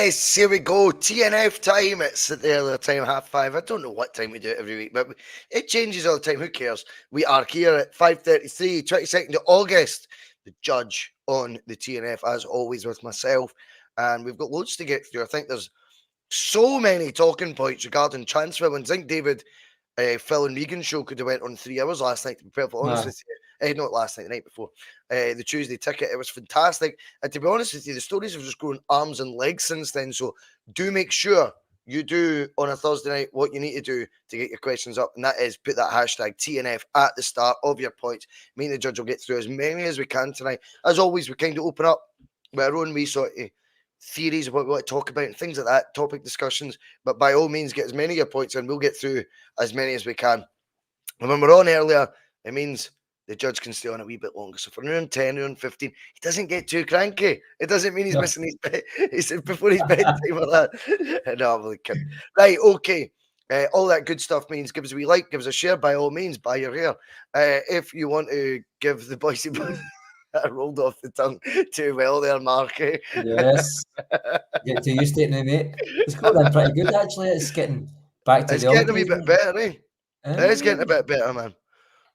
Yes, here we go. T.N.F time. It's the earlier time, 5:30. I don't know what time we do it every week, but it changes all the time. Who cares? We are here at 5:33, 22nd of August. The judge on the T.N.F, as always, with myself. And we've got loads to get through. I think there's so many talking points regarding transfer. When I think David, Phil and Regan's show could have went on 3 hours last night, to be perfectly honest with you. Not last night, the night before. The Tuesday ticket. It was fantastic. And to be honest with you, the stories have just grown arms and legs since then. So do make sure you do on a Thursday night what you need to do to get your questions up. And that is put that hashtag TNF at the start of your points. Me and the judge will get through as many as we can tonight. As always, we kind of open up with our own wee sort of theories of what we want to talk about and things like that, topic discussions. But by all means, get as many of your points in. We'll get through as many as we can. And when we're on earlier, it means the judge can stay on a wee bit longer. So for around 10, around 15, he doesn't get too cranky. It doesn't mean he's missing his bed. He said before his bedtime or that. No, I'm really kidding. Right, okay. All that good stuff means give us a wee like, give us a share, by all means, buy your hair. If you want to give the boysy I rolled off the tongue too well there, Marc. Yes. Get too used to it now, mate. It's going pretty good, actually. It's getting back to it's the getting old a wee days, bit better, eh? It's getting a bit better, man.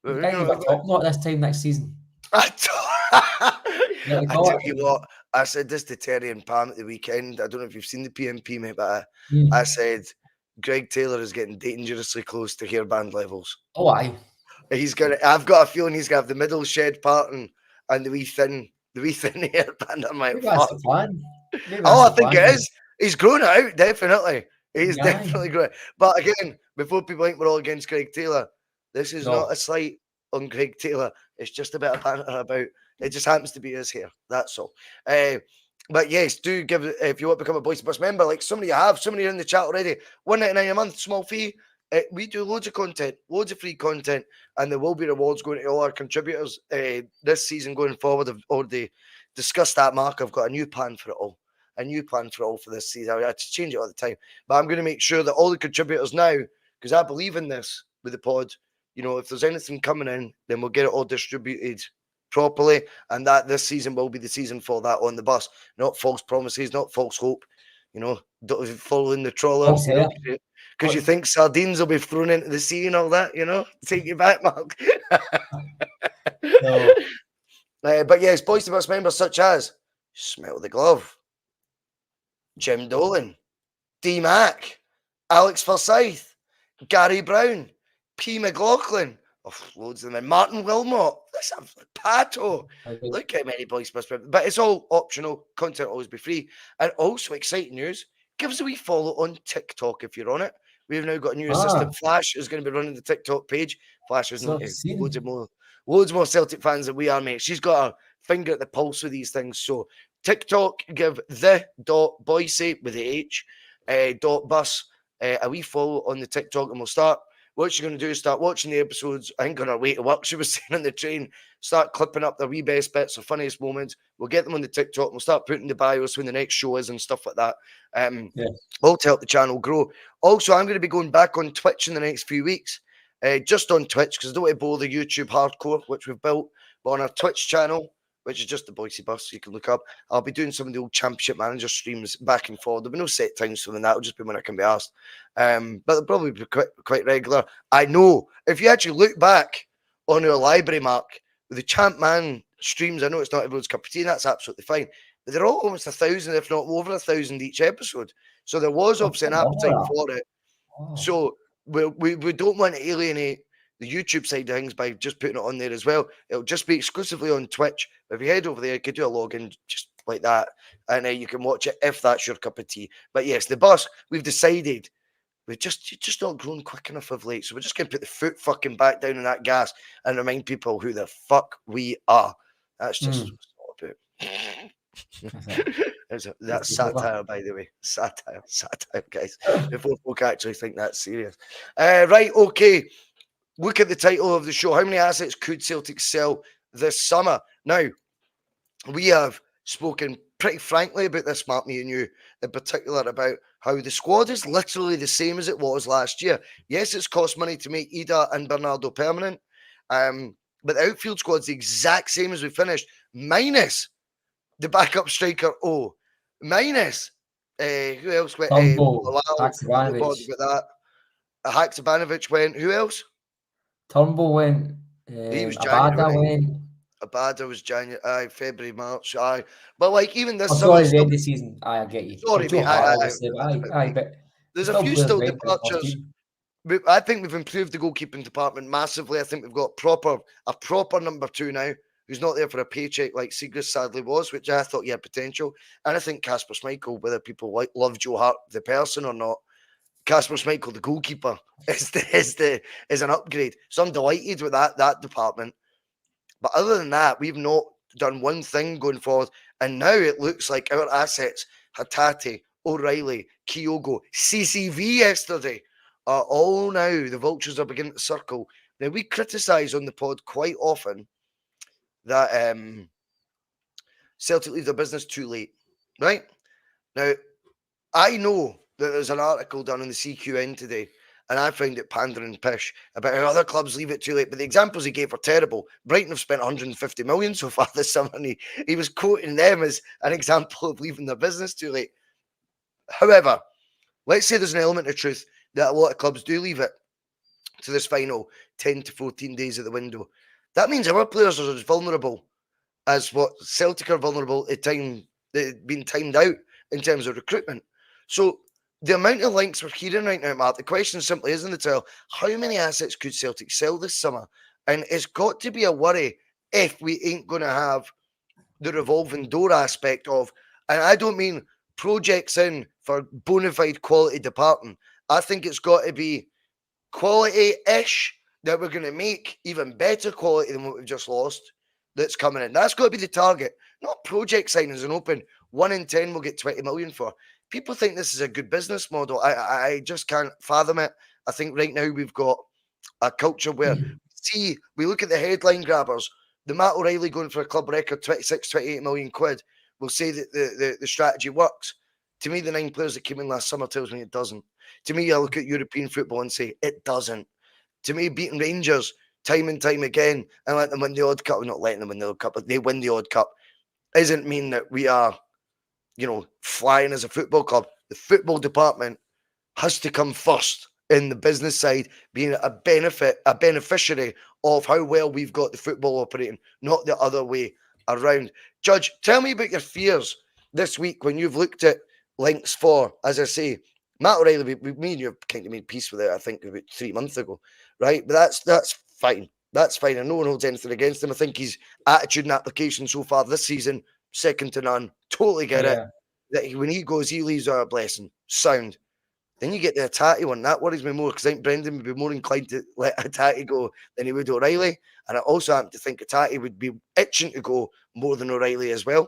We've got a top knot this time next season. I tell you what, I said this to Terry and Pam at the weekend. I don't know if you've seen the PMP, mate, but I said Greg Taylor is getting dangerously close to hairband levels. Oh, aye. I've got a feeling he's gonna have the middle shed part and the wee thin hairband. I'm like, maybe that's the plan. I think it is. He's grown it out, definitely. He's definitely grown. But again, before people think we're all against Greg Taylor, this is not a slight on Greg Taylor. It's just a bit of banter about. It just happens to be his hair. That's all. But yes, do give if you want to become a Boys Bus member, like somebody are in the chat already. $1.99 a month, small fee. We do loads of content, loads of free content, and there will be rewards going to all our contributors this season going forward. I've already discussed that, Marc. I've got a new plan for it all. A new plan for all for this season. I had to change it all the time. But I'm going to make sure that all the contributors now, because I believe in this with the pod, you know, if there's anything coming in, then we'll get it all distributed properly. And that this season will be the season for that on the bus. Not false promises, not false hope. You know, following the trawler. Because you think sardines will be thrown into the sea and all that, you know? Take you back, Marc. No. But yes, Boys to Bus members such as Smell the Glove, Jim Dolan, D Mac, Alex Forsyth, Gary Brown, P McLaughlin, loads of them, and Martin Wilmot. That's a Pato. Look how many Boys Bus members. But it's all optional. Content will always be free. And also exciting news, give us a wee follow on TikTok if you're on it. We've now got a new assistant. Flash is going to be running the TikTok page. Flash is loads more Celtic fans than we are, mate. She's got her finger at the pulse with these things. So TikTok, give the.boise with the H .bus a wee follow on the TikTok, and we'll start. What she's going to do is start watching the episodes. I think on her way to work, she was saying on the train, start clipping up the wee best bits, the funniest moments. We'll get them on the TikTok. We'll start putting the bios when the next show is and stuff like that. All to help the channel grow. Also, I'm going to be going back on Twitch in the next few weeks. Just on Twitch, because I don't want to bore the YouTube hardcore, which we've built. But on our Twitch channel, which is just the Boise Bus, you can look up. I'll be doing some of the old Championship Manager streams back and forward. There'll be no set times for them. That'll just be when I can be asked. But they'll probably be quite regular. I know. If you actually look back on our library, Marc, with the Champ Man streams, I know it's not everyone's cup of tea, and that's absolutely fine. But they're all almost 1,000, if not over 1,000 each episode. So there was obviously an appetite for it. So we don't want to alienate the YouTube side of things by just putting it on there as well. It'll just be exclusively on Twitch. If you head over there, you could do a login just like that, and you can watch it if that's your cup of tea. But yes, the bus, we've decided we've just not grown quick enough of late, so we're just going to put the foot fucking back down on that gas and remind people who the fuck we are. That's just what it's all about. That's satire, by the way. Satire, guys. Before folk actually think that's serious. Right, okay. Look at the title of the show. How many assets could Celtic sell this summer? Now, we have spoken pretty frankly about this, Marc, me and you, in particular, about how the squad is literally the same as it was last year. Yes, it's cost money to make Ida and Bernardo permanent, but the outfield squad's the exact same as we finished, minus the backup striker, minus Who else went? Turnbull, Bilal, I'm not bothered Haksabanovic. about that. Haksabanovic went. Who else? Turnbull went. He was January, Abada wasn't he? went. Abada was January, February, March, But like even this Oh, summer, sorry, the end of the season. I get you. sorry, Joe mate. Hart, obviously, but There's a still few players still went for the first departures. team. I think we've improved the goalkeeping department massively. I think we've got a proper number 2 now, who's not there for a paycheck like Seagrass sadly was, which I thought he had potential. And I think Kasper Schmeichel, whether people love Joe Hart the person or not, Kasper Schmeichel the goalkeeper is an upgrade. So I'm delighted with that department. But other than that, we've not done one thing going forward. And now it looks like our assets, Hatate, O'Reilly, Kyogo, CCV yesterday, are all now, the vultures are beginning to circle. Now, we criticise on the pod quite often that Celtic leave their business too late, right? Now, I know that there's an article done in the CQN today, and I find it pandering pish about how other clubs leave it too late. But the examples he gave were terrible. Brighton have spent 150 million so far this summer, and he was quoting them as an example of leaving their business too late. However, let's say there's an element of truth that a lot of clubs do leave it to this final 10 to 14 days of the window. That means our players are as vulnerable as what Celtic are vulnerable at time being timed out in terms of recruitment. So the amount of links we're hearing right now, Mark, the question simply isn't the tell, how many assets could Celtic sell this summer? And it's got to be a worry if we ain't going to have the revolving door aspect of, and I don't mean projects in for bona fide quality department. I think it's got to be quality-ish that we're going to make even better quality than what we've just lost that's coming in. That's got to be the target, not project signings and open 1 in 10 will get 20 million for. People think this is a good business model. I just can't fathom it. I think right now we've got a culture where we look at the headline grabbers, the Matt O'Reilly going for a club record 26, 28 million quid. We'll say that the strategy works. To me, the 9 players that came in last summer tells me it doesn't. To me, I look at European football and say it doesn't. To me, beating Rangers time and time again and letting them win the odd cup, not letting them win the odd cup, but they win the odd cup, isn't mean that we are, flying as a football club. The football department has to come first in the business side, being a beneficiary of how well we've got the football operating, not the other way around. Judge, tell me about your fears this week when you've looked at links for, as I say, Matt O'Reilly. Me and you have kind of made peace with it, I think, about 3 months ago, right? But that's fine. That's fine. And no one holds anything against him. I think his attitude and application so far this season, second to none. Totally get it. That when he goes, he leaves our blessing. Sound. Then you get the Hatate one. That worries me more because I think Brendan would be more inclined to let Hatate go than he would O'Reilly. And I also happen to think Hatate would be itching to go more than O'Reilly as well.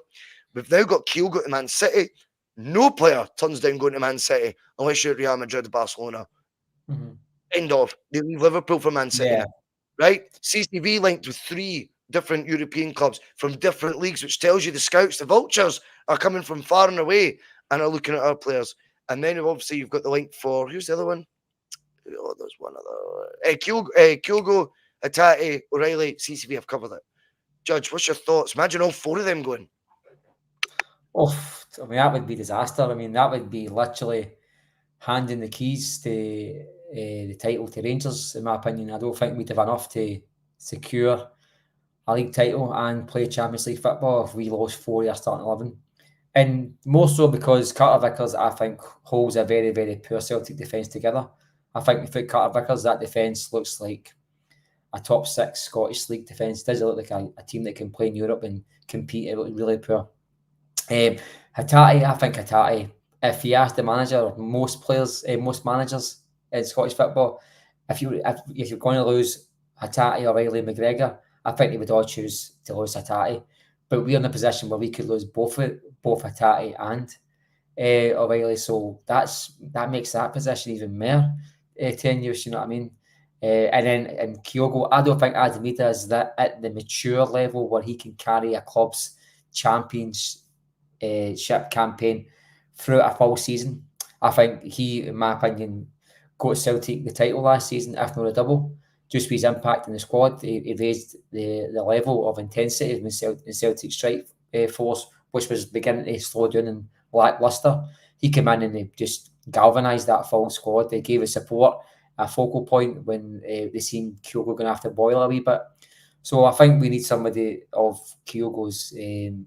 We've now got Kyogo to Man City. No player turns down going to Man City unless you're at Real Madrid or Barcelona. Mm-hmm. End of. They leave Liverpool for Man City. Yeah. Right? CCV linked with 3 different European clubs from different leagues, which tells you the scouts, the vultures, are coming from far and away and are looking at our players. And then obviously you've got the link for, who's the other one? Oh, there's one other. Kyogo, Hatate, O'Reilly, CCV have covered it. Judge, what's your thoughts? Imagine all 4 of them going. Oh, I mean, that would be disaster. I mean, that would be literally handing the keys to the title to Rangers, in my opinion. I don't think we'd have enough to secure a league title and play Champions League football if we lost 4 of our starting 11. And more so because Carter Vickers, I think, holds a very, very poor Celtic defence together. I think without Carter Vickers, that defence looks like a top 6 Scottish League defence. Does it look like a team that can play in Europe and compete? It looks really poor. Hatate, I think Hatate, if you ask the manager, most managers in Scottish football, if you're going to lose Hatate, O'Reilly, McGregor, I think they would all choose to lose Hatate. But we're in a position where we could lose both Hatate and O'Reilly, so that makes that position even more tenuous. You know what I mean? And then in Kyogo, I don't think Adamita is that at the mature level where he can carry a club's championship campaign through a full season. I think he, in my opinion, got Celtic the title last season, if not a double. Just with his impact in the squad, he raised the level of intensity in Celtic strike force, which was beginning to slow down and lackluster. he came in and he just galvanised that full squad. They gave us support, a focal point when they seen Kyogo going to have to boil a wee bit. So I think we need somebody of Kyogo's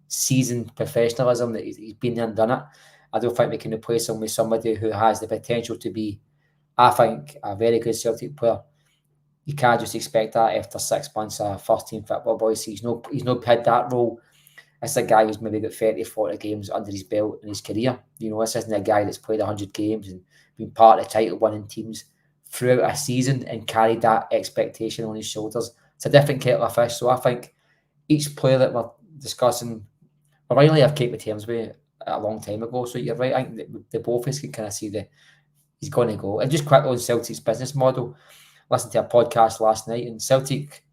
seasoned professionalism, that he's been there and done it. I don't think we can replace him with somebody who has the potential to be, I think, a very good Celtic player. You can't just expect that after 6 months of first-team football, boys. He's not had that role. It's a guy who's maybe got 30, 40 games under his belt in his career. You know, this isn't a guy that's played 100 games and been part of title-winning teams throughout a season and carried that expectation on his shoulders. It's a different kettle of fish. So I think each player that we're discussing, O'Reilly I've kept the terms with a long time ago. So you're right. I think the both of us can kind of see that he's going to go. And just quickly on Celtic's business model, listened to a podcast last night, and Celtic,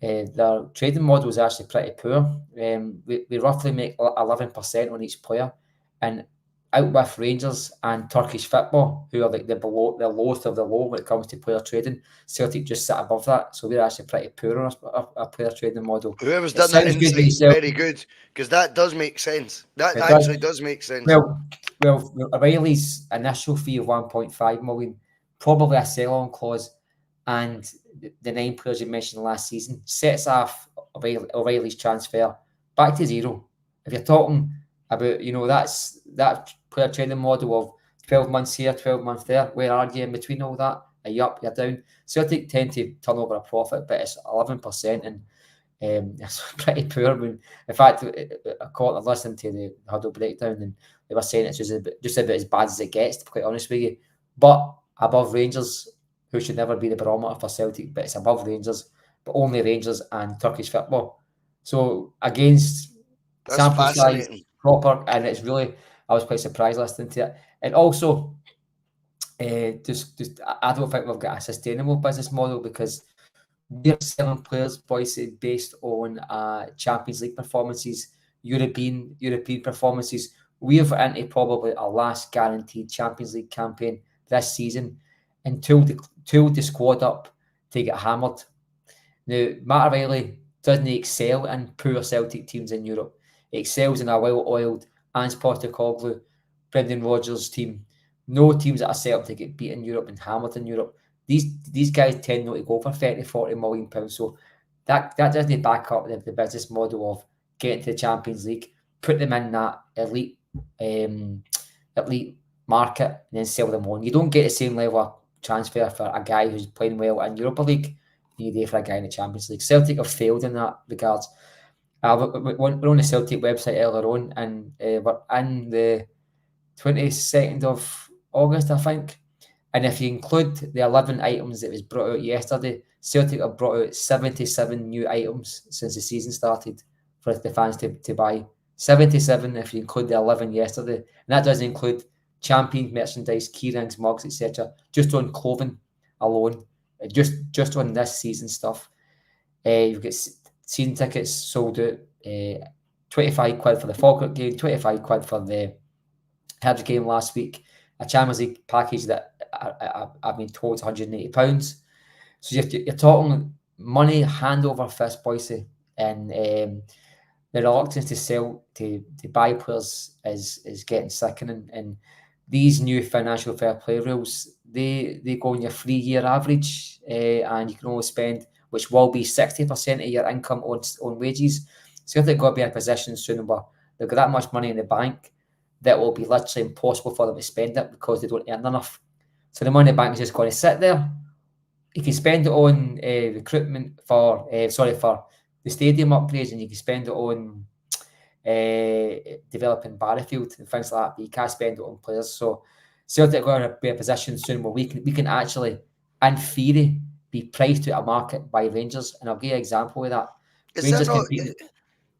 their trading model is actually pretty poor. We roughly make 11% on each player, and out with Rangers and Turkish football, who are like the lowest of the low when it comes to player trading, Celtic just sit above that. So we're actually pretty poor on our player trading model. Whoever's done that insight is very good, because that does make sense. That actually does make sense. Well, O'Reilly's initial fee of 1.5 million, probably a sell-on clause, and the 9 players you mentioned last season sets off O'Reilly's transfer back to zero. If you're talking about, you know, that's that player trading model of 12 months here, 12 months there, where are you in between all that? Are you up, you're down? Celtic tend to turn over a profit, but it's 11%, and it's pretty poor. When, in fact, I caught listening to the huddle breakdown, and they were saying it's just about as bad as it gets, to be quite honest with you. But above Rangers, who should never be the barometer for Celtic, but it's above Rangers, but only Rangers and Turkish football. So against sample size proper, and it's really, I was quite surprised listening to it. And also, just I don't think we've got a sustainable business model, because we're selling players, boys, based on Champions League performances, European performances. We've into probably our last guaranteed Champions League campaign this season, and tooled the squad up to get hammered. Now, Matt O'Reilly doesn't excel in poor Celtic teams in Europe. He excels in a well-oiled Ange Postecoglou, Brendan Rodgers team. No teams that are set up to get beat in Europe and hammered in Europe. These guys tend not to go for 30, 40 million pounds. So that doesn't back up the business model of getting to the Champions League, put them in that elite market, and then sell them on. You don't get the same level of transfer for a guy who's playing well in Europa League than you do for a guy in the Champions League. Celtic have failed in that regards. We're on the Celtic website earlier on, and we're in the 22nd of August, I think. And if you include the 11 items that was brought out yesterday, Celtic have brought out 77 new items since the season started for the fans to buy. 77 if you include the 11 yesterday. And that doesn't include champion merchandise, key rings, mugs, etc. Just on clothing alone, just on this season stuff. You've got season tickets sold out, 25 quid for the Falkirk game, 25 quid for the Hibs game last week. A Champions League package that I've been told is £180. So you're talking money hand over fist, Boise, and the reluctance to sell to buy players is getting sickening. And these new financial fair play rules, they go on your 3-year average, and you can only spend, which will be 60% of your income on wages. So if they've got to be in a position soon where they've got that much money in the bank, that will be literally impossible for them to spend it because they don't earn enough. So the money in the bank is just going to sit there. You can spend it on recruitment for the stadium upgrades, and you can spend it on developing Barrowfield and things like that, but you can't spend it on players. So Celtic are going to be in a position soon where we can actually, in theory, be priced to a market by Rangers. And I'll give you an example of that. Rangers competing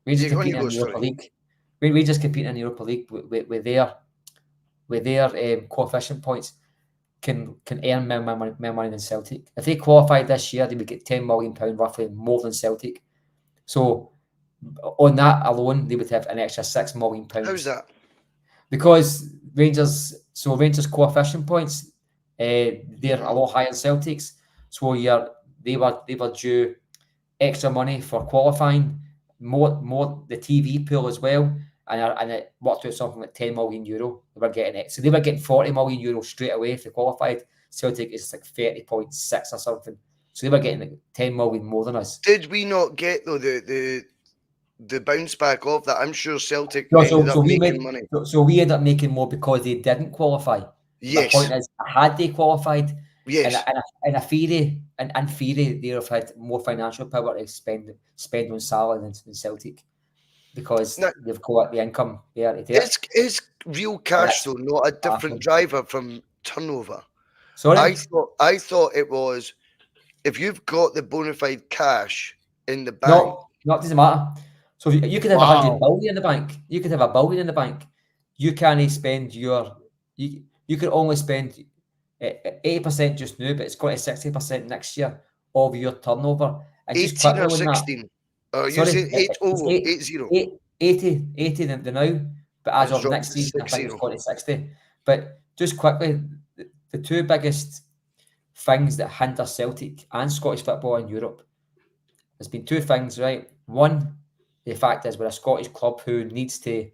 in the Europa League. Rangers competing in the Europa League with their coefficient points can earn more money than Celtic. If they qualified this year, they would get £10 million roughly more than Celtic. So on that alone, they would have an extra £6 million. How's that? Because Rangers coefficient points, they're a lot higher than Celtic's. So they were due extra money for qualifying, more the TV pool as well. and it worked out something like €10 million. They were getting it, so they were getting €40 million straight away if they qualified. Celtic is like 30.6 or something, so they were getting like 10 million more than us. Did we not get though the bounce back of that? I'm sure Celtic No, ended up we making money. So we ended up making more because they didn't qualify. Yes. My point is, had they qualified, Yes. in a theory, they'd have had more financial power to spend on salary than Celtic, because Now, they've got the income there to do it. is real cash That's though not a different baffling. driver from turnover? Sorry? I thought it was, if you've got the bona fide cash in the bank. No, it doesn't matter. So you could have Wow. 100 billion in the bank. You could have $1 billion in the bank. You can't spend you could only spend 80% just now, but it's going to 60% next year of your turnover. And just 18 quickly or on 16? that, You sorry, say 80. 80 the now, but as It's of dropped next to season, I think it's 60. going to 60. But just quickly, the two biggest things that hinder Celtic and Scottish football in Europe, there's been two things, right? One, the fact is we're a Scottish club who needs to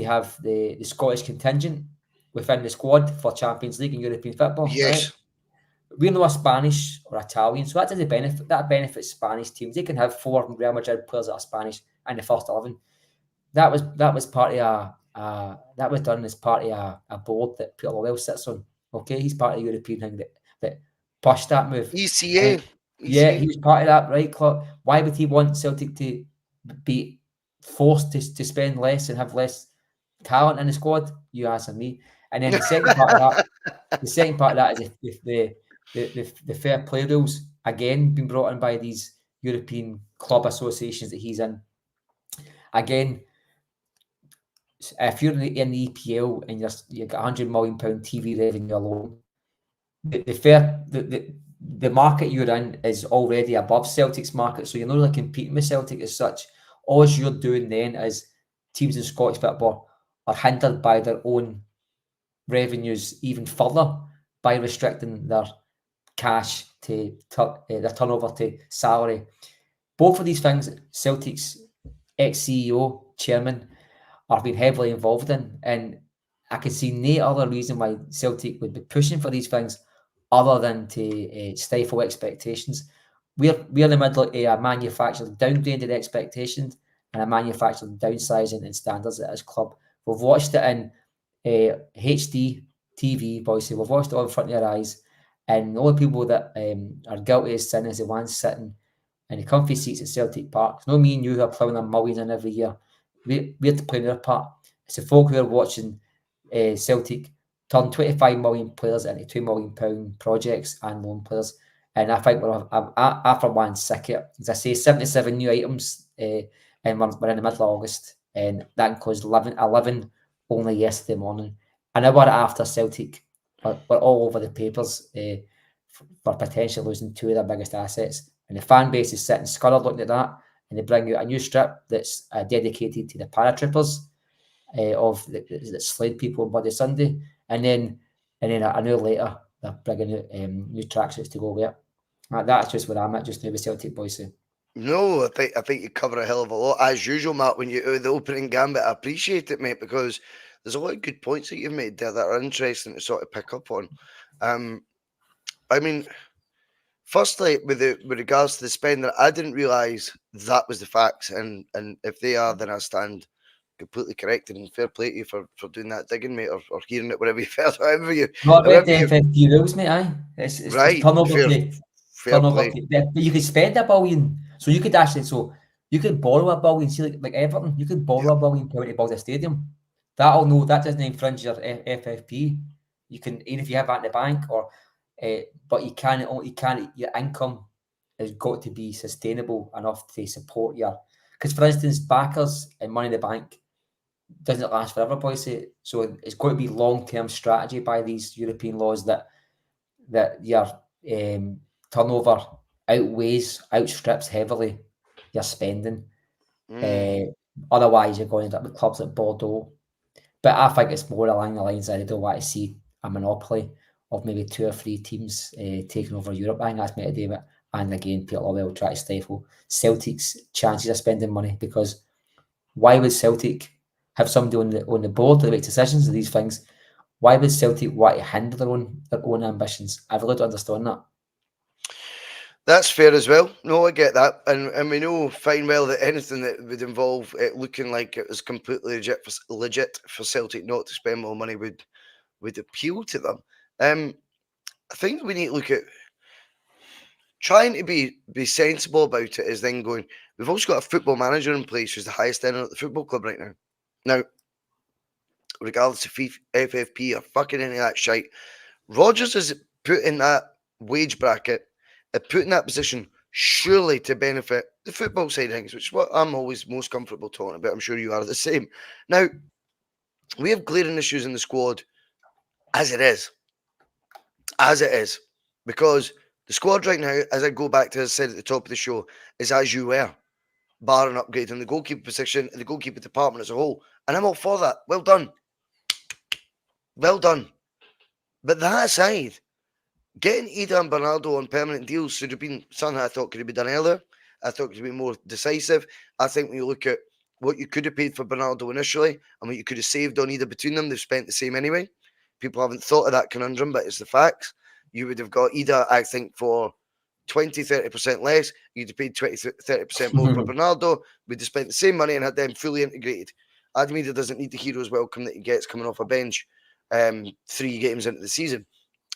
have the Scottish contingent within the squad for Champions League and European football. Yes. Right? We're not a Spanish or Italian, so that doesn't benefit. That benefits Spanish teams. They can have 4 Real Madrid players that are Spanish in the first 11. That was part of that was done as part of a board that Peter Lawwell sits on. Okay, he's part of the European thing that pushed that move. ECA. Yeah, he was part of that, right, Clark? Why would he want Celtic to be forced to spend less and have less talent in the squad? You answer me. And then the second part of that is if the fair play rules again been brought in by these European club associations that he's in. Again, if you're in the EPL and you've got £100 million TV revenue alone, the market you're in is already above Celtic's market, so you're not really competing with Celtic as such. All you're doing then is teams in Scottish football are hindered by their own revenues even further by restricting their cash to their turnover to salary. Both of these things, Celtic's ex-CEO, chairman, are being heavily involved in, and I can see no other reason why Celtic would be pushing for these things other than to stifle expectations. We're in the middle of a manufacturer downgrading expectations and a manufacturer downsizing in standards at his club. We've watched it in HD TV, boys. We've watched it all in front of our eyes, and the only people that are guilty as sin is the ones sitting in the comfy seats at Celtic Park. It's not me and you who are ploughing our millions in every year. We have to play our part. It's the folk who are watching Celtic turn 25 million players into £2 million projects and loan players. And I think we're after one sick of it. As I say, 77 new items, and we're in the middle of August, and that includes 11 only yesterday morning. An hour after Celtic were all over the papers for potentially losing two of their biggest assets. And the fan base is sitting scurred looking at that, and they bring out a new strip that's dedicated to the paratroopers that slayed people on Bloody Sunday, and then an hour later they're bringing out new tracksuits to go with it. That's just where I'm at just now with Celtic, boys. No, I think you cover a hell of a lot as usual, Mark. When you the opening gambit, I appreciate it, mate, because there's a lot of good points that you've made there that are interesting to sort of pick up on. I mean, firstly, with regards to the spending, I didn't realise that was the facts, and if they are, then I stand completely corrected, and fair play to you for doing that digging, mate, or hearing it, whatever you felt, however you. Not about the FFP rules, mate. It's right. Turnover Fair play. But you could spend $1 billion, so you could actually, you could borrow $1 billion. See, like Everton, you could borrow $1 billion to build a stadium. That doesn't infringe your FFP. You can, even if you have that in the bank, or but you can't. Your income has got to be sustainable enough to support your. Because, for instance, backers and money in the bank doesn't last forever, boys. So it's got to be long-term strategy by these European laws that your turnover outstrips heavily your spending. Otherwise, you're going to end up with clubs like Bordeaux. But I think it's more along the lines that I don't want to see a monopoly of maybe 2 or 3 teams taking over Europe. I think that's meant to do it. And again, Peter Lawwell will try to stifle Celtic's chances of spending money, because why would Celtic have somebody on the board to make decisions of these things, why would Celtic want to hinder their own ambitions? I really don't understand that. That's fair as well. No, I get that, and we know fine well that anything that would involve it looking like it was completely legit for Celtic not to spend more money would appeal to them. I think we need to look at trying to be sensible about it. Is then going. We've also got a football manager in place who's the highest earner at the football club right now. Now, regardless of FFP or fucking any of that shite, Rodgers is put in that wage bracket, put in that position surely to benefit the football side of things, which is what I'm always most comfortable talking about. I'm sure you are the same. Now, we have glaring issues in the squad as it is. As it is. Because the squad right now, as I go back to as I said at the top of the show, is as you were, bar an upgrade in the goalkeeper position, the goalkeeper department as a whole. And I'm all for that. Well done. Well done. But that aside, getting Ida and Bernardo on permanent deals should have been something I thought could have been done earlier. I thought it could be more decisive. I think when you look at what you could have paid for Bernardo initially and what you could have saved on either between them, they've spent the same anyway. People haven't thought of that conundrum, but it's the facts. You would have got Ida, I think, for 20-30% less. You'd have paid 20-30% more for Bernardo. We'd have spent the same money and had them fully integrated. Adam Ida doesn't need the hero's welcome that he gets coming off a bench 3 games into the season.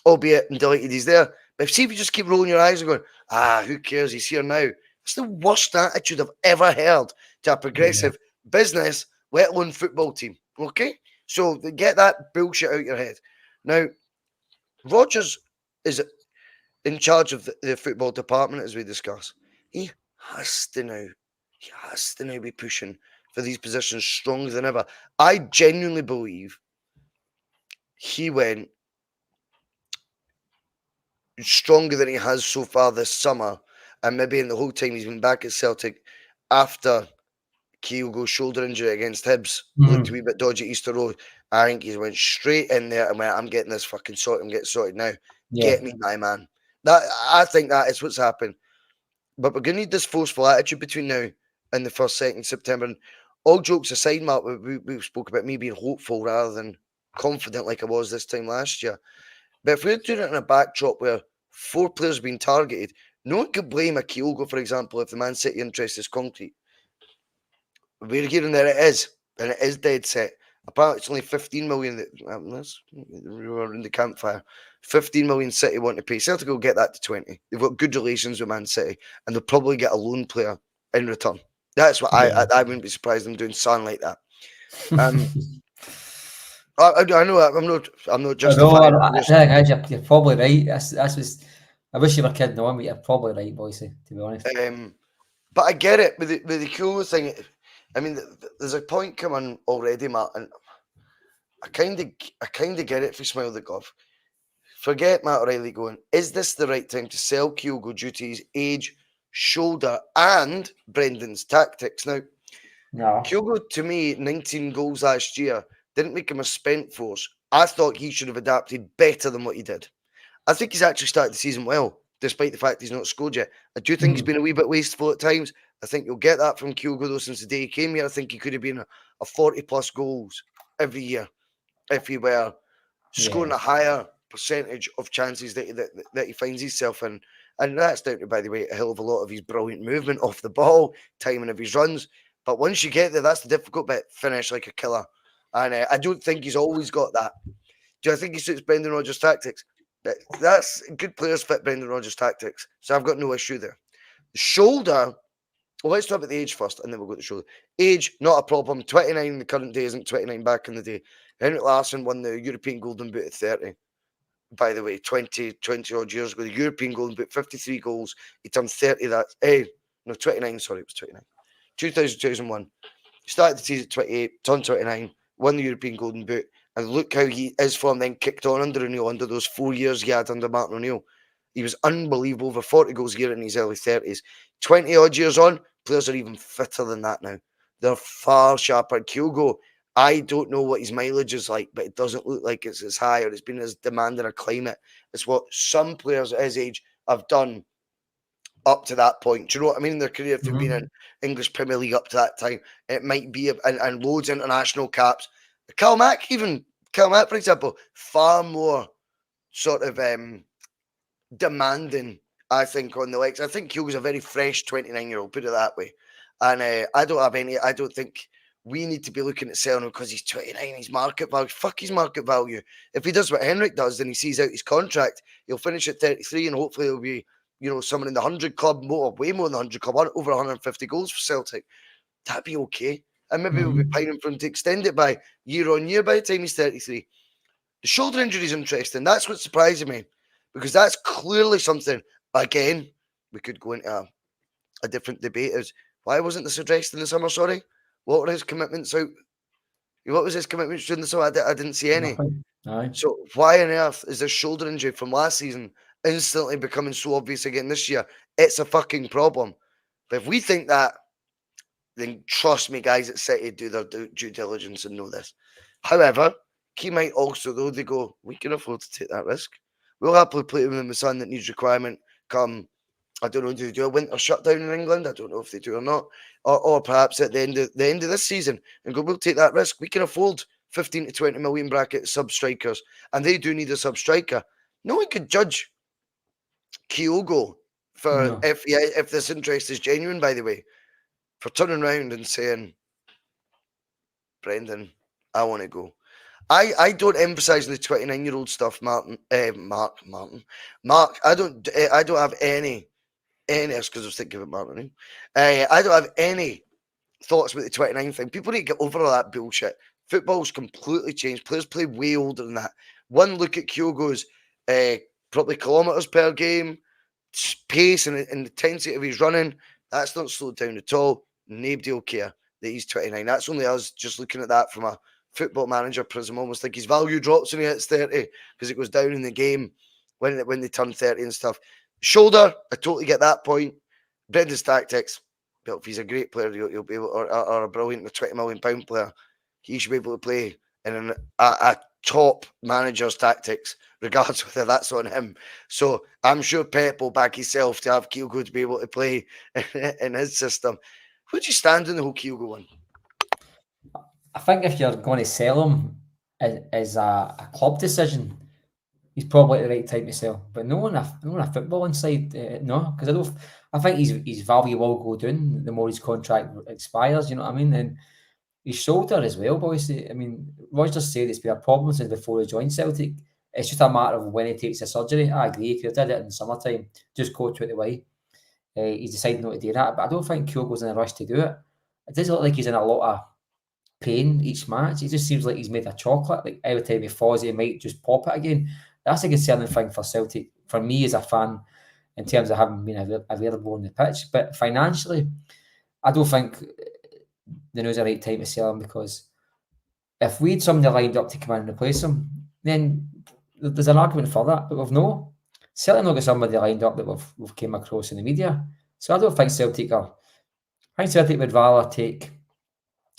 Albeit I'm delighted he's there. But see if you just keep rolling your eyes and going, who cares? He's here now. It's the worst attitude I've ever heard to a progressive business, let alone football team. Okay? So get that bullshit out your head. Now, Rodgers is in charge of the football department, as we discuss. He has to now be pushing for these positions stronger than ever. I genuinely believe he went stronger than he has so far this summer, and maybe in the whole time he's been back at Celtic after Kyogo's shoulder injury against Hibs looked a wee bit dodgy at Easter Road. I think he went straight in there and went, I'm getting this fucking sorted. I'm getting sorted now. Yeah. Get me, my man. I think that is what's happened. But we're going to need this forceful attitude between now and the 1st, 2nd September. And all jokes aside, Mark, we spoke about me being hopeful rather than confident like I was this time last year. But if we're doing it in a backdrop where 4 players have been targeted, no one could blame a Kyogo, for example, if the Man City interest is concrete. We're hearing that it is, and it is dead set. Apparently, it's only 15 million we were in the campfire. 15 million City want to pay. Celtic will get that to 20. They've got good relations with Man City, and they'll probably get a loan player in return. That's what I wouldn't be surprised them doing something like that. I know I'm not justifying. You're probably right. That's I wish you were kidding on, but you're probably right, Boise, to be honest. But I get it with the Kyogo thing. I mean, there's a point coming already, Matt, and I kind of get it for Smile the Glove. Forget Matt O'Reilly going, is this the right time to sell Kyogo due to his age, shoulder, and Brendan's tactics? Now, No. Kyogo, to me, 19 goals last year, didn't make him a spent force. I thought he should have adapted better than what he did. I think he's actually started the season well, despite the fact he's not scored yet. I do think he's been a wee bit wasteful at times. I think you'll get that from Kyogo, though, since the day he came here. I think he could have been a 40-plus goals every year if he were scoring a higher percentage of chances that he finds himself in. And that's down to, by the way, a hell of a lot of his brilliant movement off the ball, timing of his runs. But once you get there, that's the difficult bit. Finish like a killer. And I don't think he's always got that. Do I think he suits Brendan Rodgers' tactics? That's good players fit Brendan Rodgers' tactics. So I've got no issue there. The shoulder, well, let's talk about the age first, and then we'll go to the shoulder. Age, not a problem. 29 in the current day isn't 29 back in the day. Henrik Larsson won the European Golden Boot at 30. By the way, 20 odd years ago, the European Golden Boot, 53 goals. He turned 30 no, 29, sorry, it was 29. 2001. He started the season at 28, turned 29, won the European Golden Boot, and look how his form then kicked on under O'Neill, under those 4 years he had under Martin O'Neill. He was unbelievable, over 40 goals a year in his early 30s. 20 odd years on, players are even fitter than that now. They're far sharper. Kyogo, I don't know what his mileage is like, but it doesn't look like it's as high or it's been as demanding a climate. It's what some players at his age have done up to that point. Do you know what I mean? In their career, if they've been Mhm. in English Premier League up to that time, it might be, and loads of international caps. Cal Mack, for example, far more sort of demanding, I think, on the legs. I think Kyogo's a very fresh 29-year-old, put it that way. And I don't think we need to be looking at selling him because he's 29, he's market value. Fuck his market value. If he does what Henrik does, then he sees out his contract, he'll finish at 33 and hopefully he'll be, someone in the 100 club, way more than the 100 club, over 150 goals for Celtic. That'd be okay. And maybe we'll be pining for him to extend it by year on year by the time he's 33. The shoulder injury is interesting. That's what's surprising me, because that's clearly something, again, we could go into a different debate. Is why wasn't this addressed in the summer? Sorry. What were his commitments out? What was his commitments during the summer? I didn't see any. Nothing. Aye. So why on earth is this shoulder injury from last season instantly becoming so obvious again this year? It's a fucking problem. But if we think that, then trust me, guys at City do their due diligence and know this. However, he might also, though, they go, we can afford to take that risk. We'll happily play him in the sun that needs requirement come, I don't know, do they do a winter shutdown in England? I don't know if they do or not. Or perhaps at the end of this season and go, we'll take that risk. We can afford 15 to 20 million bracket sub strikers, and they do need a sub striker. No one could judge Kyogo for No. if this interest is genuine, by the way, for turning around and saying, Brendan, I want to go. I don't emphasize the 29-year-old stuff, Mark. I don't have any because I was thinking about Martin. I don't have any thoughts about the 29 thing. People need to get over all that bullshit. Football's completely changed. Players play way older than that. One look at Kyogo's probably kilometres per game, pace and intensity of his running. That's not slowed down at all. Nobody will care that he's 29. That's only us just looking at that from a football manager prism. Almost like his value drops when he hits 30 because it goes down in the game when they turn 30 and stuff. Shoulder, I totally get that point. Brendan's tactics. But if he's a great player, he'll be able, or a brilliant £20 million player, he should be able to play in a top manager's tactics, regardless of whether that's on him. So I'm sure Pep will back himself to have Kyogo to be able to play in his system. Where do you stand in the whole Kyogo one? I think if you're going to sell him as a club decision, he's probably the right time to sell. But no on a footballing side, no, because I think his value will go down the more his contract expires. You know what I mean? And his shoulder as well, boys. I mean, Rogers said it's been a problem since before he joined Celtic. It's just a matter of when he takes the surgery. I agree. If he did it in the summertime, just coach it away. He's decided not to do that. But I don't think Kyogo's in a rush to do it. It does look like he's in a lot of pain each match. He just seems like he's made of chocolate. Like every time he falls, he might just pop it again. That's a concerning thing for Celtic, for me as a fan, in terms of having been available on the pitch. But financially, I don't think the now's the right time to sell him, because if we had somebody lined up to come in and replace him, then there's an argument for that. But we've no. Certainly not got somebody lined up that we've came across in the media. So I don't think Celtic are. I think Celtic would rather take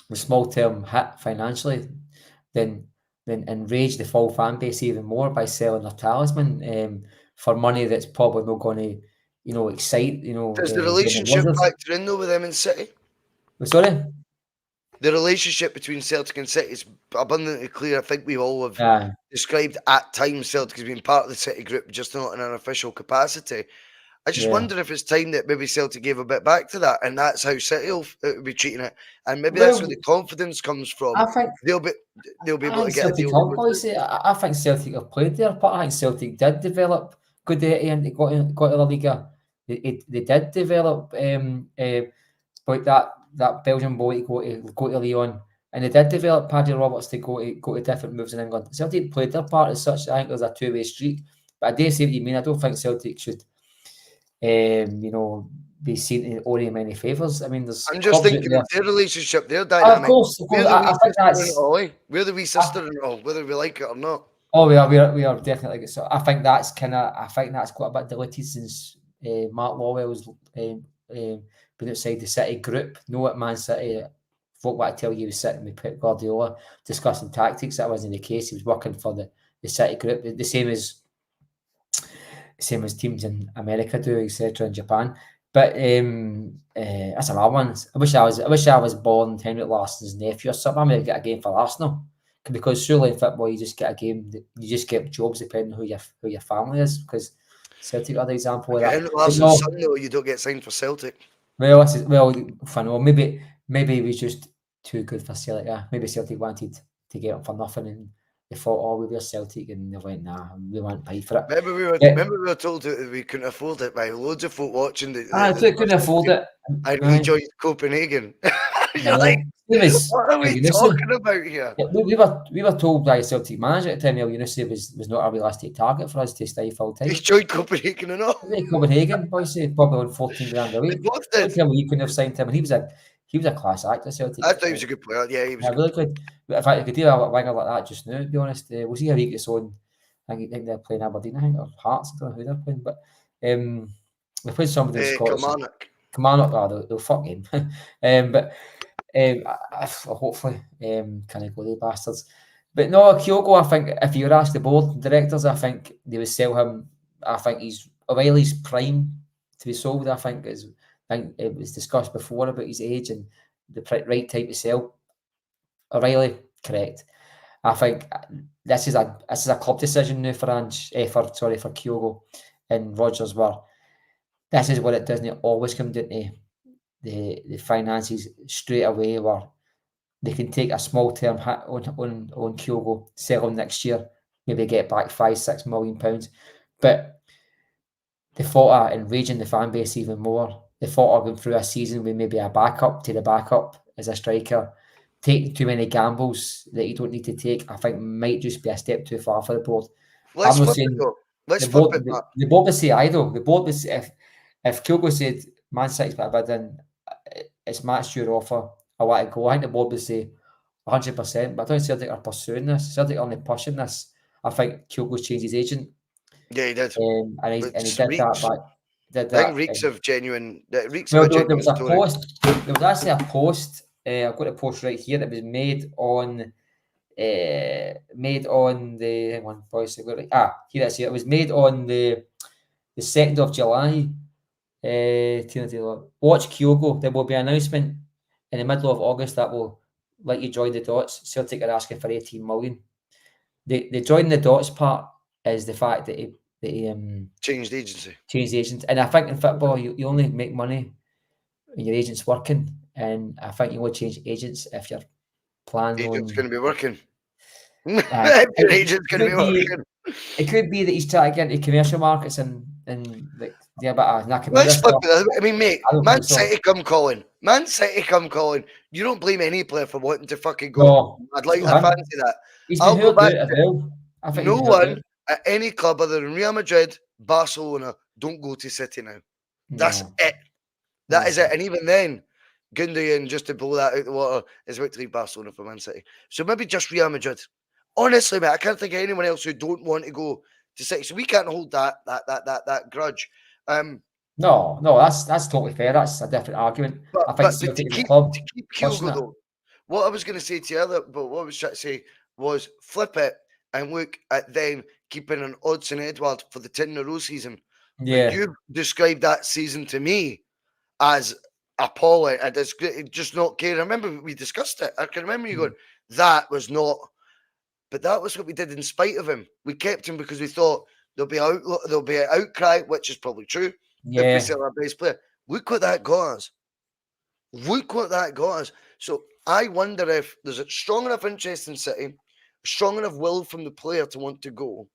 the small-term hit financially than enrage the full fan base even more by selling their talisman for money that's probably not going to, excite, Does the relationship factor in though with them in City? Sorry? The relationship between Celtic and City is abundantly clear. I think we all have described at times Celtic as being part of the City group, just not in an official capacity. I just wonder if it's time that maybe Celtic gave a bit back to that, and that's how City will be treating it, and maybe that's where the confidence comes from. I think they'll be able to get Celtic a deal. I think Celtic have played their part. I think Celtic did develop good and they got to La Liga. They did develop like that Belgian boy to go to Lyon, and they did develop Paddy Roberts to go to different moves in England. Celtic played their part as such. I think there's a two-way street, but I do see what you mean. I don't think Celtic should be seen to owe him any favours. I mean, I'm just thinking of their relationship, their dynamic. Of course. I think that's... We're the wee sister and all, whether we like it or not. Oh, we are definitely. So I think that's quite a bit diluted since Mark Lawwell's been outside the City group. No, at Man City, what I tell you, he was sitting with Pep Guardiola discussing tactics. That wasn't the case. He was working for the City group, the same as teams in America do, etc., in Japan. But that's another one. I wish I was born Henrik Larsson's nephew or something. I'm gonna get a game for Arsenal because surely in football you just get a game. You just get jobs depending on who your family is. Because Celtic are the example of Get that. Henrik But Larsson's son, no, though, you don't get signed for Celtic. well, fine. Well, maybe he was just too good for Celtic. Maybe Celtic wanted to get him for nothing, and they thought, "Oh, we were Celtic," and they went, "Nah, we want to pay for it." Yeah, Remember we were told that we couldn't afford it by loads of folk watching I the couldn't afford it. and we Aye, joined Copenhagen. I You're like, know. Same as what are we Elyounoussi. talking about here? Yeah, we were told by a Celtic manager at the time Elyounoussi was not a realistic target for us to stay full time. He's joined Copenhagen and all. Copenhagen, boys say probably on 14 grand a They week. both Don't did. tell me you couldn't have signed him, and he was a class actor. Celtic. I thought he was a good player. Yeah, he was Yeah, a good really player. good. But in fact, I could do a winger like that just now. To be honest, we'll see how he gets on. I think they're playing Aberdeen. I think or Hearts. I don't know who they're playing, but they played somebody in Scotland. Kilmarnock. Kilmarnock, they'll fuck him. But hopefully, can I go the bastards? But no, Kyogo, I think if you were asked the board of directors, I think they would sell him. I think he's O'Reilly's prime to be sold. I think it was discussed before about his age and the right time to sell. O'Reilly, correct. I think this is a club decision now for for Kyogo and Rodgers. Where this is what it doesn't always come down to the finances straight away, where they can take a small term hit on Kyogo, sell him next year, maybe get back £5-6 million. But the thought of enraging the fan base even more, the thought of going through a season with maybe a backup to the backup as a striker, taking too many gambles that you don't need to take, I think might just be a step too far for the board. Let's I'm not flip it saying though. Let's the flip board. it, Matt. The board would say either. The board would say if Kyogo said Man City's put a bid in, it's matched your offer. I want to go. I think the board would say 100%. But I don't think Celtic are pursuing this. Celtic are only pushing this. I think Kyogo's changed his agent. Yeah, he did. And he It's did that reeks. back. Did I that. think reeks of genuine. That reeks Well, of a there genuine was a story. post. There was actually a post. I've got a post right here that was made on the hang on, boys. Here it is. It was made on the 2nd of July. Watch Kyogo. There will be an announcement in the middle of August that will let you join the dots. Celtic are asking for 18 million. The join the dots part is the fact that he Changed agency. changed agents. And I think in football you only make money when your agent's working. And I think you only change agents if you're planning Agent's on. going to be working. Your Agent's going to be working. It could be that he's trying to get into commercial markets and like do a bit of Nakamura Let's flip stuff. it. I mean, mate, I don't Man think so. City come calling. Man City come calling. You don't blame any player for wanting to fucking go. No, I him. fancy that. He's I'll been go hurt back out as to well. I think no he's been hurt out. one at any club other than Real Madrid, Barcelona, don't go to City now. That's No, it. That is that's it. And even then, Gundogan, just to blow that out the water, is about to leave Barcelona for Man City. So maybe just Real Madrid. Honestly, mate, I can't think of anyone else who don't want to go to City. So we can't hold that grudge. No, that's totally fair. That's a different argument. I think But Celtic as a club to keep pushing Kyogo it. though, what I was going to say to you earlier, but what I was trying to say was flip it and look at then keeping an Odsonne Edouard for the 10 in a row season. Yeah, You described that season to me as appalling. I just not care. I remember we discussed it. I can remember you going, that was not. But that was what we did in spite of him. We kept him because we thought there'll be an outcry, which is probably true. If we yeah. sell our best player, look what that got us. Look what that got us. So I wonder if there's a strong enough interest in City, strong enough will from the player to want to go,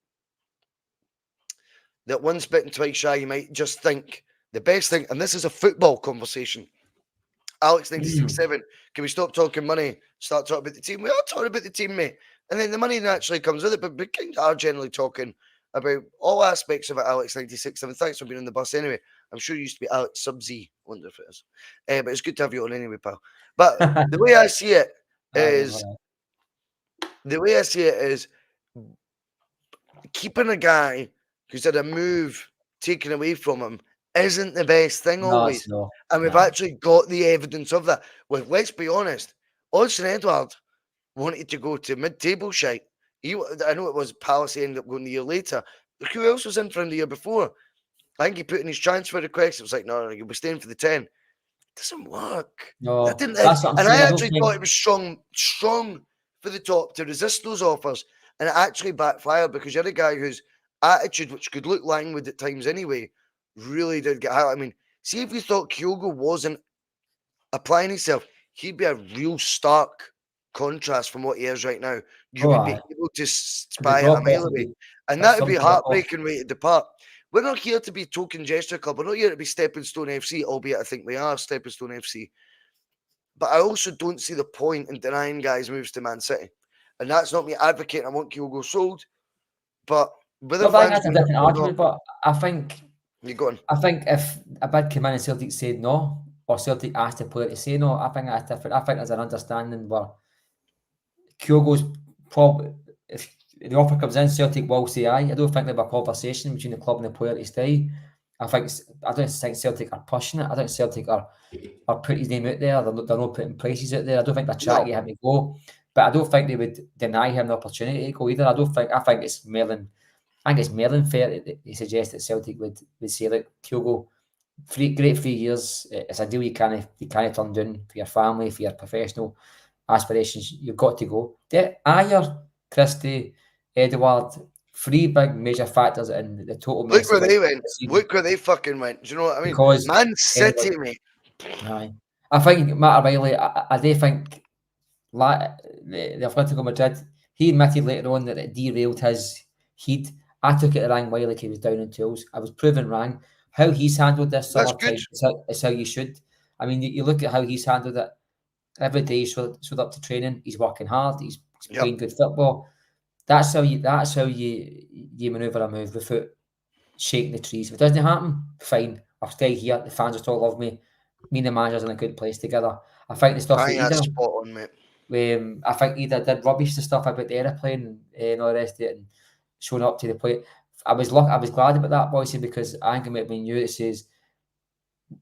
that once bitten, twice shy, you might just think the best thing, and this is a football conversation. Alex 96.7, can we stop talking money, start talking about the team? We are talking about the team, mate. And then the money naturally comes with it, but we kind of are generally talking about all aspects of it, Alex 96.7. Thanks for being on the bus anyway. I'm sure you used to be Alex Subsea. Wonder if it is. But it's good to have you on anyway, pal. But the way I see it is, keeping a guy who's had a move taken away from him isn't the best thing always. And we've actually got the evidence of that. Well, let's be honest, Odsonne Edouard wanted to go to mid-table shite. I know it was Palace ended up going the year later. Look who else was in for him the year before? I think he put in his transfer request. It was like, no, you'll be staying for the 10. It doesn't work. No, That didn't. that's what I'm And saying. I I don't actually think. thought it was strong for the top to resist those offers, and it actually backfired because you're a guy whose attitude, which could look languid at times anyway, really did get high. I mean, see if you thought Kyogo wasn't applying himself, he'd be a real stark contrast from what he is right now. You Oh, would be aye. able to And the spy it a drop mile off would away. be And that's that would be some drop off. heartbreaking way to depart. We're not here to be token gesture club. We're not here to be Stepping Stone FC, albeit I think we are Stepping Stone FC. But I also don't see the point in denying guys moves to Man City. And that's not me advocating I want Kyogo sold. But whether No, but I fans think that's a want different him or not, argument. But I think you go on. if a bid came in and Celtic said no, or Celtic asked the player to say no, I think that's different. I think there's an understanding where Kyogo's probably, if the offer comes in, Celtic will say aye. I don't think there'll be a conversation between the club and the player to stay. I don't think Celtic are pushing it. I think Celtic are putting his name out there. They're not putting prices out there. I don't think they're trying to get him to go. But I don't think they would deny him the opportunity to go either. I think it's Merlin. I think it's Merlin fair to suggest that Celtic would say, look, Kyogo, great 3 years. It's a deal you can't turn down for your family, for your professional aspirations. You've got to go. Ayer, Christie, Edouard, 3 big major factors in the total mess. Look where they went. Look where they fucking went. Do you know what I mean? Because Man City, mate. Aye. I think Matt O'Reilly, I do think the Atletico Madrid, he admitted later on that it derailed his heat. I took it the wrong way, like he was down in tools. I was proven wrong. How he's handled this That's summertime good. is how you should. I mean, you look at how he's handled it. Every day he's showed up to training. He's working hard. He's playing good football. That's how you manoeuvre a move without shaking the trees. If it doesn't happen, fine. I'll stay here. The fans will still love me. Me and the manager's in a good place together. I think the stuff I that think he that's did, spot on, mate. I think he did rubbish the stuff about the aeroplane and all the rest of it, and showing up to the plate. I was glad about that, boys, because I think it might have been you that says,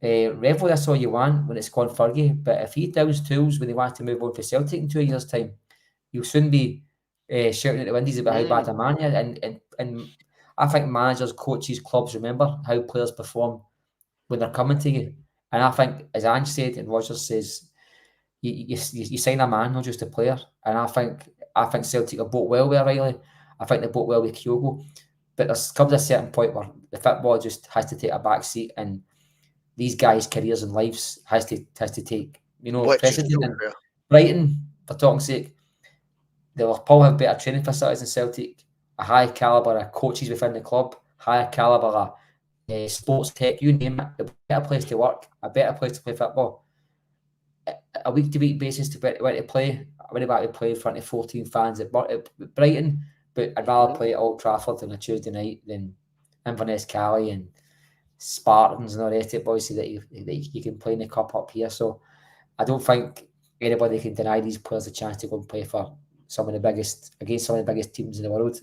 Revel, that's all you want when it's gone Fergie. But if he downs tools when he wants to move on for Celtic in 2 years' time, you'll soon be shouting at the windies about how bad a man you are. And I think managers, coaches, clubs remember how players perform when they're coming to you. And I think, as Ange said and Rogers says, you sign a man, not just a player. And I think Celtic are both well with O'Reilly. I think they're both well with Kyogo. But there's comes a certain point where the football just has to take a back seat, and these guys' careers and lives has to take precedent. And Brighton, for talking sake, they'll probably have better training facilities than Celtic, a high calibre of coaches within the club, higher calibre of sports tech, you name it, a better place to work, a better place to play football. A week-to-week basis to where to play. I wouldn't want to play in front of 14 fans at Brighton, but I'd rather play at Old Trafford on a Tuesday night than Inverness Cali and Spartans and all the rest of it, boys, so that you can play in the cup up here. So I don't think anybody can deny these players a chance to go and play for some of the biggest teams in the world.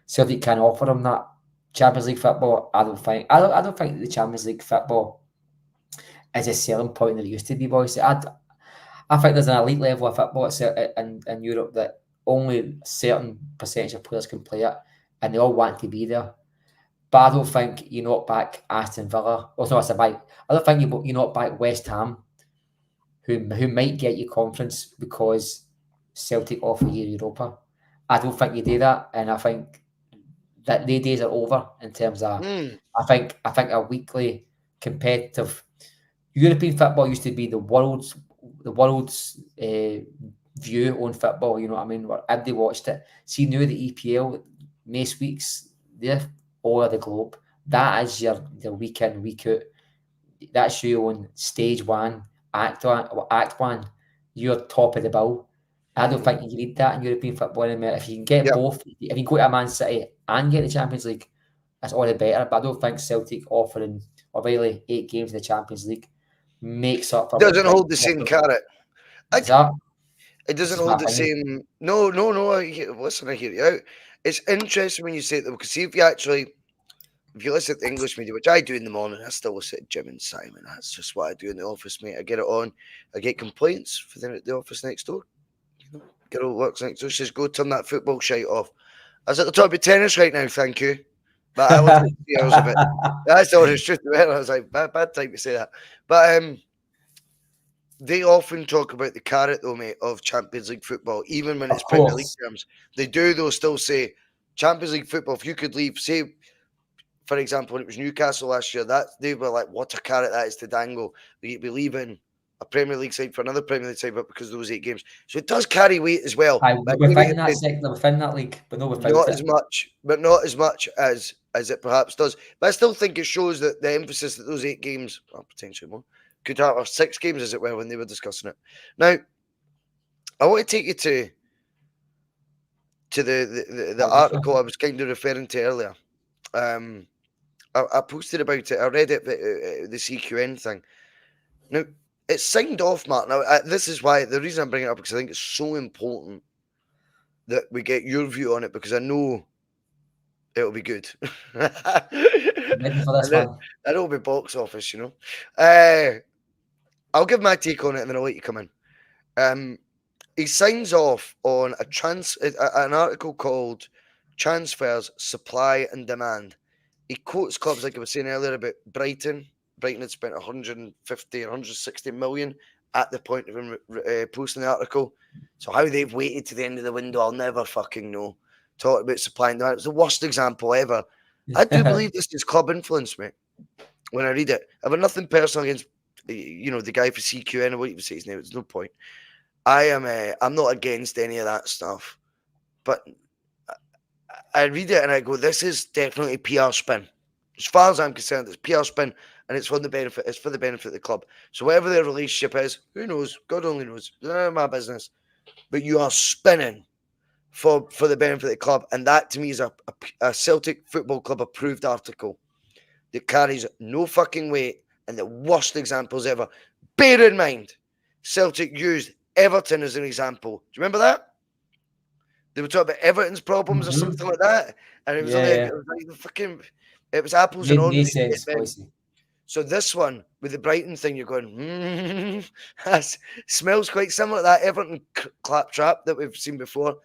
Celtic can offer them that Champions League football. I don't think the Champions League football is a selling point that it used to be, boys. I think there's an elite level of football in Europe that only a certain percentage of players can play it, and they all want to be there. But I don't think you knock back Aston Villa. I don't think you knock back West Ham, who might get you conference because Celtic offer you Europa. I don't think you do that, and I think that their days are over in terms of. I think a weekly competitive European football used to be the world's view on football. You know what I mean? Where everybody watched it. See now the EPL most weeks they're all over the globe. That is your week in, week out. That's you on stage one, act one. You're top of the bill. I don't think you need that in European football anymore. If you can get both, if you can go to Man City and get the Champions League, that's all the better. But I don't think Celtic offering O'Reilly 8 games in the Champions League makes up for doesn't hold the same carrot. It doesn't hold the same. No. Listen, I hear you out. It's interesting when you say that, because see if you listen to the English media, which I do in the morning, I still listen to Jim and Simon. That's just what I do in the office, mate. I get it on. I get complaints for the office next door. Girl works next door. She says, "Go turn that football shite off." I was at the top of tennis right now, thank you. But I watched 3 hours of it. That's the honest truth. I was like, bad time to say that. But they often talk about the carrot, though, mate, of Champions League football, even when it's Premier League terms. They do, they'll still say Champions League football. If you could leave, say, for example, when it was Newcastle last year, that they were like, what a carrot that is to dangle. You'd be leaving a Premier League side for another Premier League side, but because of those 8 games. So it does carry weight as well. Within that sector, within that league, but not without not it. as much, but not as much as it perhaps does. But I still think it shows that the emphasis that those 8 games, or potentially more, could have, or 6 games as it were, when they were discussing it. Now, I want to take you to the article I was kind of referring to earlier. I posted about it. I read it, the CQN thing. Now, it's signed off, Mark. Now, this is why, the reason I'm bringing it up, because I think it's so important that we get your view on it, because I know it'll be good. Ready for this one? It'll be box office, you know. I'll give my take on it, and then I'll let you come in. He signs off on an article called "Transfers, Supply and Demand." He quotes clubs like I was saying earlier about Brighton. Brighton had spent 150 or 160 million at the point of him posting the article. So how they've waited to the end of the window, I'll never fucking know. Talk about supply and demand. It's the worst example ever. I do believe this is club influence, mate. When I read it, I've got nothing personal against, you know, the guy for CQN or what you would say his name. It's no point. I'm not against any of that stuff, but I read it and I go, this is definitely PR spin. As far as I'm concerned, it's PR spin, and it's for the benefit. It's for the benefit of the club. So whatever their relationship is, who knows? God only knows. It's none of my business. But you are spinning for the benefit of the club, and that to me is a Celtic Football Club approved article that carries no fucking weight and the worst examples ever. Bear in mind, Celtic used Everton as an example. Do you remember that? They were talking about Everton's problems or something like that, and it was it was apples and oranges. So this one with the Brighton thing, you're going, that smells quite similar to that Everton claptrap that we've seen before.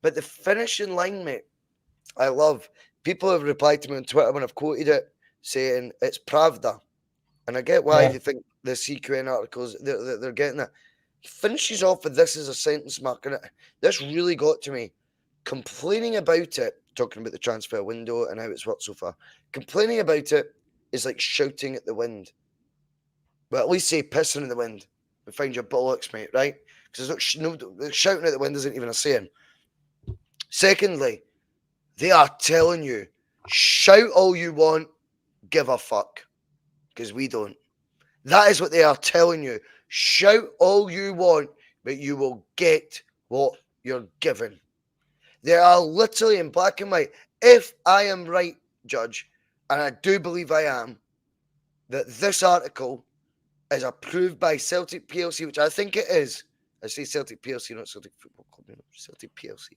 But the finishing line, mate, I love. People have replied to me on Twitter when I've quoted it, saying it's Pravda. And I get why they think the CQN articles, they're getting it. He finishes off with this as a sentence mark, and this really got to me. Complaining about it, talking about the transfer window and how it's worked so far, complaining about it is like shouting at the wind. Well, at least say pissing in the wind and find your bollocks, mate, right? Because shouting at the wind isn't even a saying. Secondly, they are telling you, shout all you want, give a fuck. Because we don't. That is what they are telling you. Shout all you want, but you will get what you're given. They are literally in black and white. If I am right, Judge, and I do believe I am, that this article is approved by Celtic PLC, which I think it is. I say Celtic PLC, not Celtic Football Club, Celtic PLC.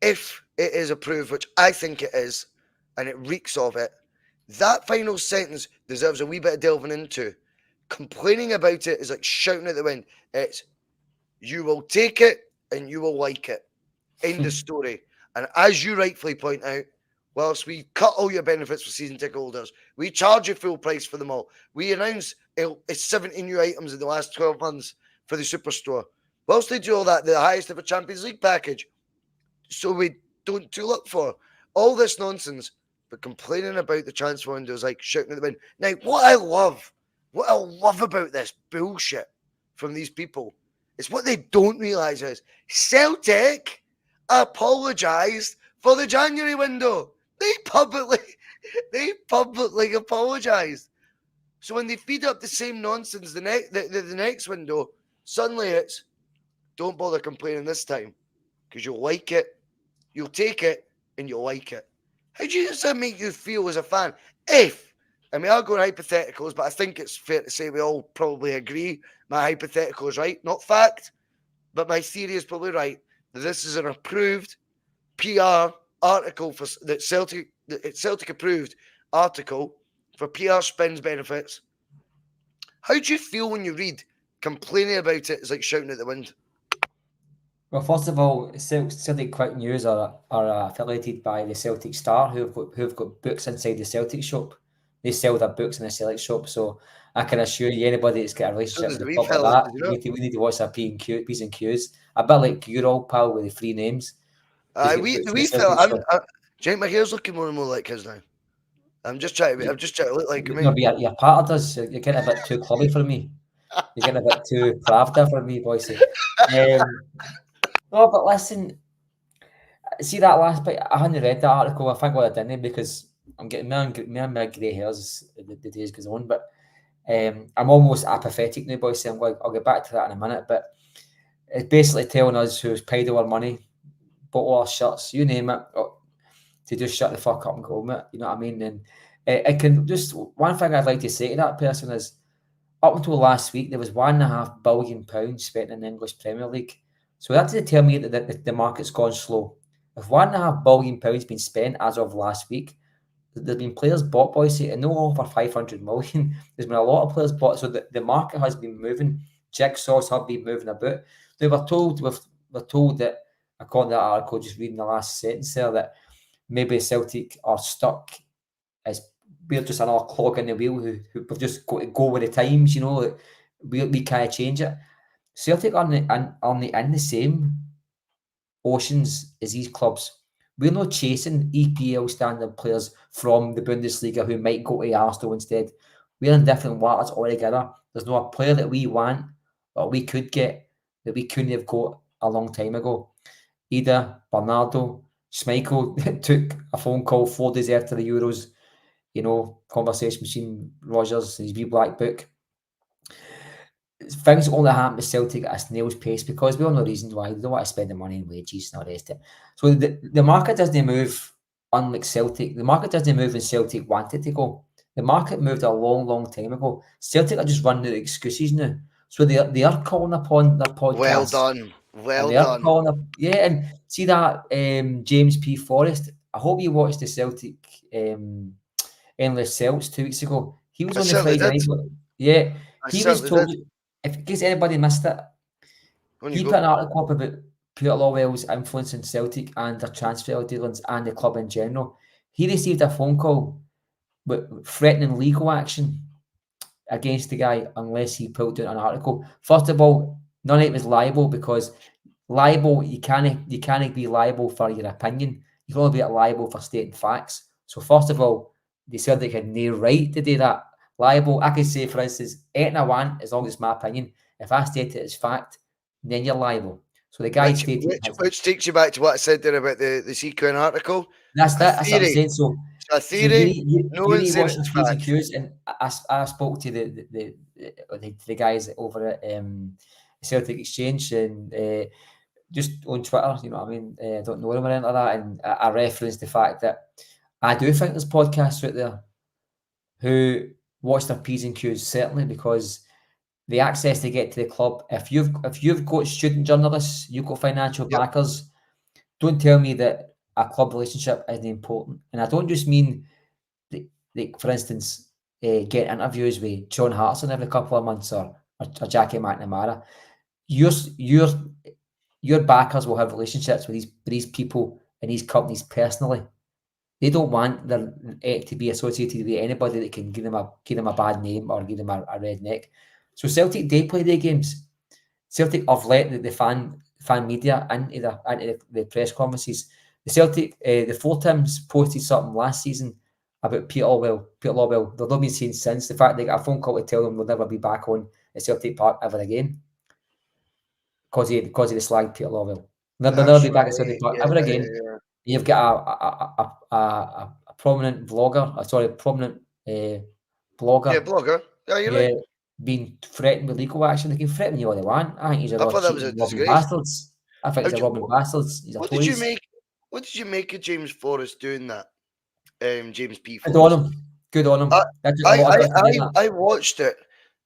If it is approved, which I think it is, and it reeks of it, that final sentence deserves a wee bit of delving into. Complaining about it is like shouting at the wind. It's, you will take it and you will like it. End of story. And as you rightfully point out, whilst we cut all your benefits for season ticket holders, we charge you full price for them all. We announce it's 70 new items in the last 12 months for the Superstore. Whilst they do all that, the highest ever Champions League package. So we don't look for all this nonsense, but complaining about the transfer window is like shouting at the wind. Now, what I love about this bullshit from these people is what they don't realise is Celtic apologised for the January window. They publicly apologised. So when they feed up the same nonsense the next window, suddenly it's don't bother complaining this time because you'll like it, you'll take it, and you'll like it. How does that make you feel as a fan? We are going hypotheticals, but I think it's fair to say we all probably agree my hypothetical is right, not fact, but my theory is probably right, that this is an approved PR article for that Celtic approved article for PR spins benefits. How do you feel when you read complaining about it is like shouting at the wind? Well, first of all, Celtic Quick News are affiliated by the Celtic Star, who've got books inside the Celtic shop. They sell their books in the Celtic shop, so I can assure you, anybody that's got a So relationship does with the the wee club like fella, that, does he not? we need to watch our P's and Q's. A bit like your old pal with the three names, who's got The books in the wee fella, Celtic shop. Jake, my hair's looking more and more like his now. I'm just trying to look like him, No, mate. but your partner does. You're getting a bit too clubby for me. You're getting a bit too Pravda for me, boysy. No, but listen, see that last bit. I hadn't read that article. I think what I didn't because I'm getting me and my grey hairs the days goes on. But I'm almost apathetic now, boys. So I'll get back to that in a minute. But it's basically telling us who's paid our money, bought all our shirts, you name it, to just shut the fuck up and go, mate. You know what I mean? And it can just one thing I'd like to say to that person is, up until last week, there was £1.5 billion spent in the English Premier League. So that doesn't tell me that the market's gone slow. If £1.5 billion been spent as of last week, there's been players bought, boys, and no over 500 million. There's been a lot of players bought, so the market has been moving. Jigsaws have been moving about. We're told that, according to that article, just reading the last sentence there, that maybe Celtic are stuck as we're just another clog in the wheel who've just got to go with the times, you know. We can't change it. Celtic aren't in the same oceans as these clubs. We're not chasing EPL standard players from the Bundesliga who might go to Arsenal instead. We're in different waters altogether. There's no a player that we want or we could get that we couldn't have got a long time ago. Either Bernardo, Schmeichel took a phone call 4 days after the Euros, you know, conversation between Rodgers and his wee black book. Things only happen to Celtic at a snail's pace because we all know reasons why. They don't want to spend the money in wages and all the rest of it. So the market doesn't move unlike Celtic. The market doesn't move when Celtic wanted to go. The market moved a long, long time ago. Celtic are just running out of excuses now. So they are calling upon their Well podcasts. done. And Well they are done. calling up, yeah, and see that James P. Forrest. I hope you watched the Celtic Endless Celts 2 weeks ago. He was I on the certainly Friday did. night. Yeah, I he was certainly did. told. If in case anybody missed it, On you he put an go. article up about Peter Lawwell's influence in Celtic and their transfer dealings and the club in general. He received a phone call with threatening legal action against the guy unless he pulled down an article. First of all, none of it was liable because liable you can't be liable for your opinion. You can only be liable for stating facts. So first of all, they said they had no right to do that. Liable, I could say, for instance, anything I want as long as it's my opinion. If I state it as fact, then you're liable. So the guy stated Which takes you back to what I said there about the sequin article. that's A that. That's what I'm theory. saying. So, It's a so you theory. need you, No you one's need to saying watch some it's P's and fact. Q's, and I spoke to the guys over at Celtic Exchange and just on Twitter. You know what I mean? I don't know them or anything like that, and I referenced the fact that I do think there's podcasts out there who watch their P's and Q's certainly because the access they get to the club. If you've got student journalists, you've got financial Yep. backers. Don't tell me that a club relationship isn't important. And I don't just mean, like for instance, get interviews with John Hartson every couple of months or Jackie McNamara. Your your your backers will have relationships with these people and these companies personally. They don't want their to be associated with anybody that can give them a bad name or give them a red neck. So Celtic, they play their games. Celtic have let the fan media into the press conferences. The four teams posted something last season about Peter Lawwell. They've not been seen since. The fact they got a phone call to tell them they'll never be back on at Celtic Park ever again because of the slag Peter Lawwell. They'll never That's be back at Celtic right. Park Yeah, ever again. yeah. You've got a prominent vlogger, prominent Yeah, blogger, blogger. Yeah, you're yeah, right. being threatened with legal action. They can threaten you all they want. I think he's a I all thought that was a cheating, robbing disgrace. bastards. I think he's How'd a you, robbing bastards. He's a what did you toys. make? What did you make of James Forrest doing that? James P. Good on Forrest. him. Good on I, him. That took a lot of guts to do that. I watched it,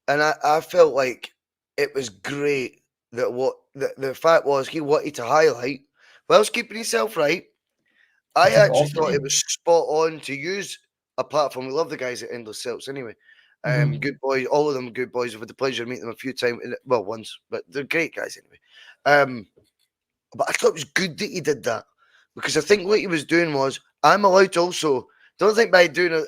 and I felt like it was great that what the fact was he wanted to highlight whilst keeping himself right. He I took it actually off, thought it didn't was spot on to use a platform. We love the guys at Endless Celts anyway. he? Mm-hmm. Good boys, all of them good boys. I've had the pleasure of meeting them a few times. Well, once, but they're great guys anyway. Um, But I thought it was good that he did that, because I think what he was doing was, I'm allowed to also, don't think by doing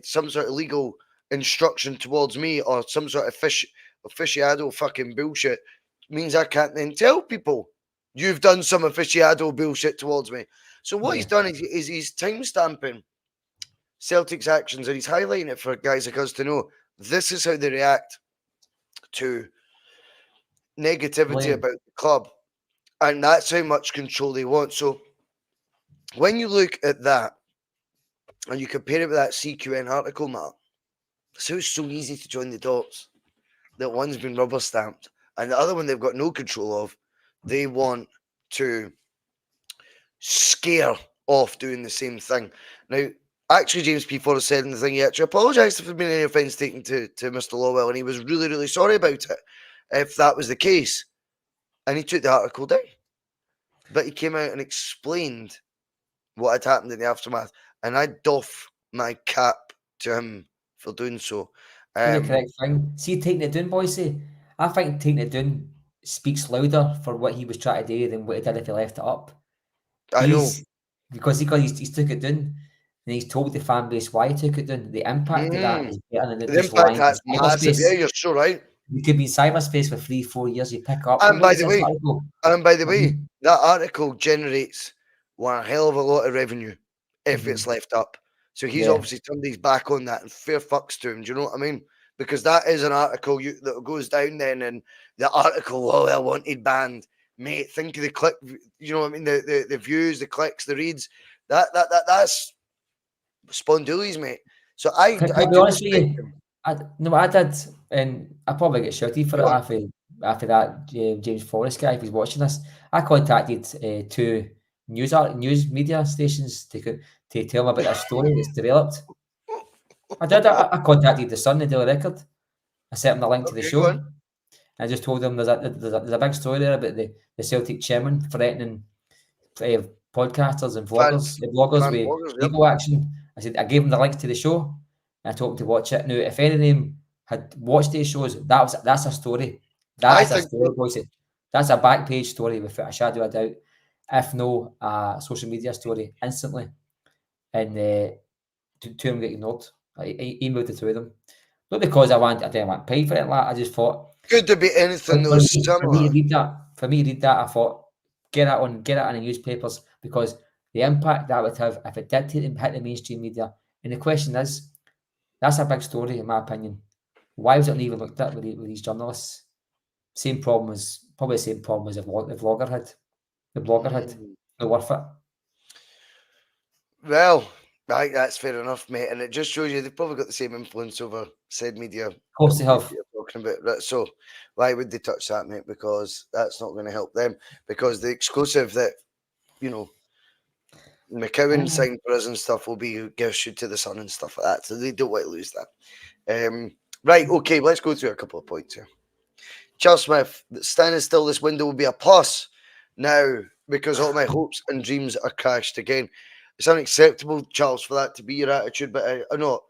some sort of legal instruction towards me or some sort of aficionado fucking bullshit means I can't then tell people you've done some aficionado bullshit towards me. So what he's done is he's time stamping Celtic's actions, and he's highlighting it for guys like us to know this is how they react to negativity about the club, and that's how much control they want. So when you look at that and you compare it with that CQN article, Mark, so it's so easy to join the dots that one's been rubber stamped and the other one they've got no control of. They want to scare off doing the same thing. Now, actually, James P. Forrest said in the thing, he actually apologised if there had been any offence taken to Mr. Lawwell, and he was really, really sorry about it, if that was the case. And he took the article down. But he came out and explained what had happened in the aftermath, and I doff my cap to him for doing so. The correct thing. See, taking it down, boys. I think taking it down speaks louder for what he was trying to do than what he did if he left it up. I know. Because he's took it down, and he's told the fan base why he took it down. The impact of that is better than the impact has massive. Yeah, you're so right. You could be in cyberspace for 3-4 years. You pick up. And by the way, that article generates one hell of a lot of revenue if it's left up. So he's obviously turned his back on that, and fair fucks to him. Do you know what I mean? Because that is an article that goes down then, and the article, oh, I wanted banned. Mate, think of the click. You know what I mean? The views, the clicks, the reads. That's spondoolies, mate. So I be honest with you. I did, and I probably get shouty for it after that James Forrest guy, if he's watching this. I contacted 2 news media stations to tell them about that story that's developed. I did. I contacted the Sun, the Daily Record. I sent them the link to the show. I just told them there's a big story there about the Celtic chairman threatening podcasters and bloggers with legal action. I said I gave them the link to the show. And I told them to watch it. Now, if any of them had watched these shows, that's a story. That's a story, boys. That's a back page story without a shadow of a doubt. If no, a social media story instantly. And 2 of them get ignored. I emailed the 2 of them. Not because I didn't want pay for it. I just thought could there be anything that was similar? For me to read that, I thought get it in the newspapers, because the impact that would have if it did hit the mainstream media. And the question is, that's a big story in my opinion. Why was it not even looked at with these journalists? Probably the same problem as the vlogger had. The blogger had. Not worth it. Well, I think that's fair enough, mate. And it just shows you they've probably got the same influence over said media. Of course they have. Talking about that. So why would they touch that, mate? Because that's not going to help them. Because the exclusive that, McCowan signed for us and stuff will be issued to the Sun and stuff like that. So they don't want to lose that. Right, okay, let's go through a couple of points here. Charles Smith, standing still this window will be a plus now because all my hopes and dreams are crashed again. It's unacceptable, Charles, for that to be your attitude, but not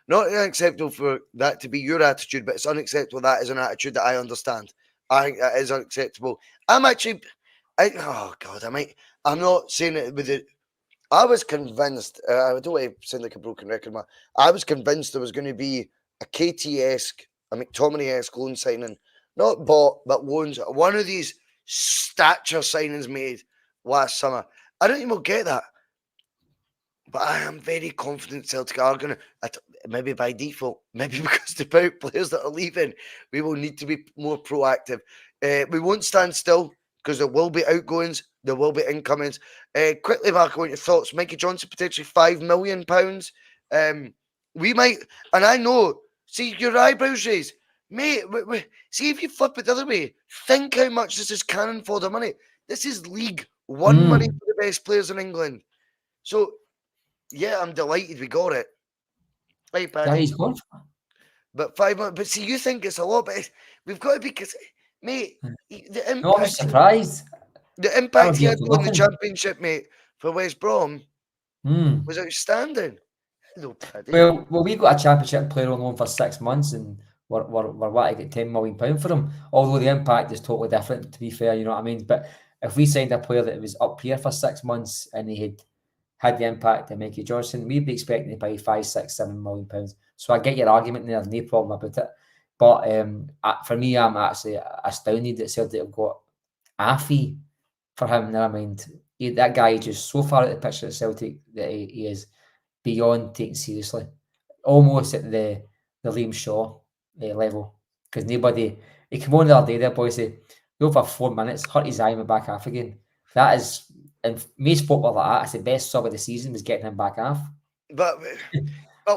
unacceptable for that to be your attitude, but it's unacceptable. That is an attitude that I understand. I think that is unacceptable. I'm not saying it with it. I was convinced, I don't want to sound like a broken record, man. I was convinced there was going to be a KT-esque, a McTominay-esque loan signing, not bought, but loans. One of these stature signings made last summer. I don't even get that. But I am very confident Celtic are going to, maybe by default, maybe because the players that are leaving, we will need to be more proactive. We won't stand still because there will be outgoings, there will be incomings. Quickly, Marc, I want your thoughts. Mikey Johnson, potentially £5 million. We might, and I know, see your eyebrows raised. Mate, see if you flip it the other way, think how much this is cannon fodder money. This is League One money for the best players in England. So, yeah, I'm delighted we got it. Hey, Paddy. Yeah, he's gone. But 5 months. But see, you think it's a lot, but we've got to be, because, mate, the impact. No, I'm surprised. The impact he had on the Championship, mate, for West Brom was outstanding. Hello, Paddy. Well, we got a Championship player on loan for 6 months, and we're wanting to get £10 million for him. Although the impact is totally different, to be fair, you know what I mean. But if we signed a player that was up here for 6 months and he had the impact of Mickey Johnson, we'd be expecting to pay £5, £6, £7 million. So I get your argument there, no problem about it. But for me, I'm actually astounded that Celtic have got a fee for him. Never mind, that guy is just so far out the picture at Celtic that he is beyond taken seriously, almost at the Liam Shaw level. Because nobody, he came on the other day there, boys, say, go for 4 minutes, hurt his eye and went back half again. That is, in most football like that, it's the best sub of the season was getting him back half. But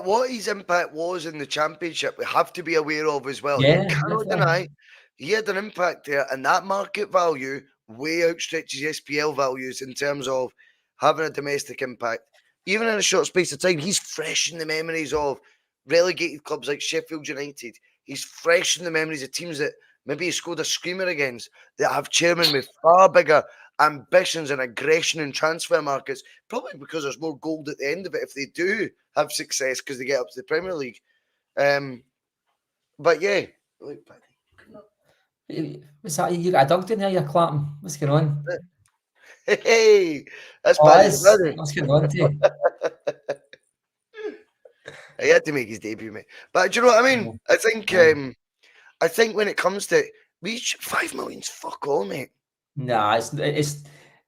what his impact was in the Championship, we have to be aware of as well. Yeah, You cannot deny he had an impact there, and that market value way outstretches SPL values in terms of having a domestic impact. Even in a short space of time, he's fresh in the memories of relegated clubs like Sheffield United. He's fresh in the memories of teams that maybe he scored a screamer against, that have chairmen with far bigger ambitions and aggression in transfer markets, probably because there's more gold at the end of it if they do have success because they get up to the Premier League. But yeah, look, what's that? You got a dog in there, you're clapping. What's going on? hey, that's Oh, Paddy's that's brother. what's going on, T? He had to make his debut, mate. But do you know what I mean? I think when it comes to reach 5 million's fuck all, mate. Nah, it's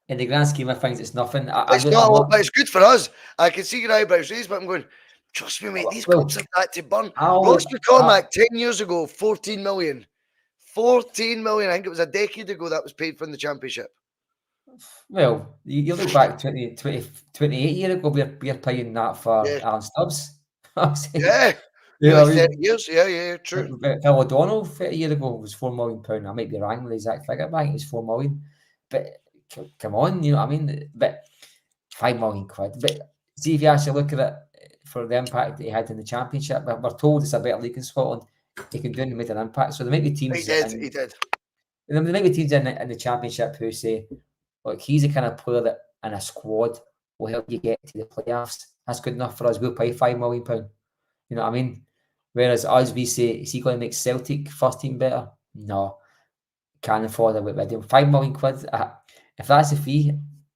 in the grand scheme of things, it's nothing. It's not all, but it's good for us. I can see your eyebrows raised, but I'm going, trust me, mate, these clubs have had to burn. Ross McCormack 10 years ago, 14 million. 14 million. I think it was a decade ago that was paid for in the Championship. Well, you look back 28 years ago, we're paying that for Alan Stubbs. Yeah. Nearly 30 years. Yeah, true. Phil O'Donnell 30 years ago was £4 million. I might be wrong with the exact figure, but I think it was 4 million. But come on, you know what I mean? But £5 million. But see, if you actually look at it for the impact that he had in the Championship, we're told it's a better league in Scotland. He can do and make an impact. So there might be teams. He did. There might be teams in the Championship who say, look, he's the kind of player that in a squad will help you get to the playoffs. That's good enough for us. We'll pay £5 million. You know what I mean? Whereas us, we say, is he going to make Celtic first team better? No. Can't afford it with £5 million. If that's the fee,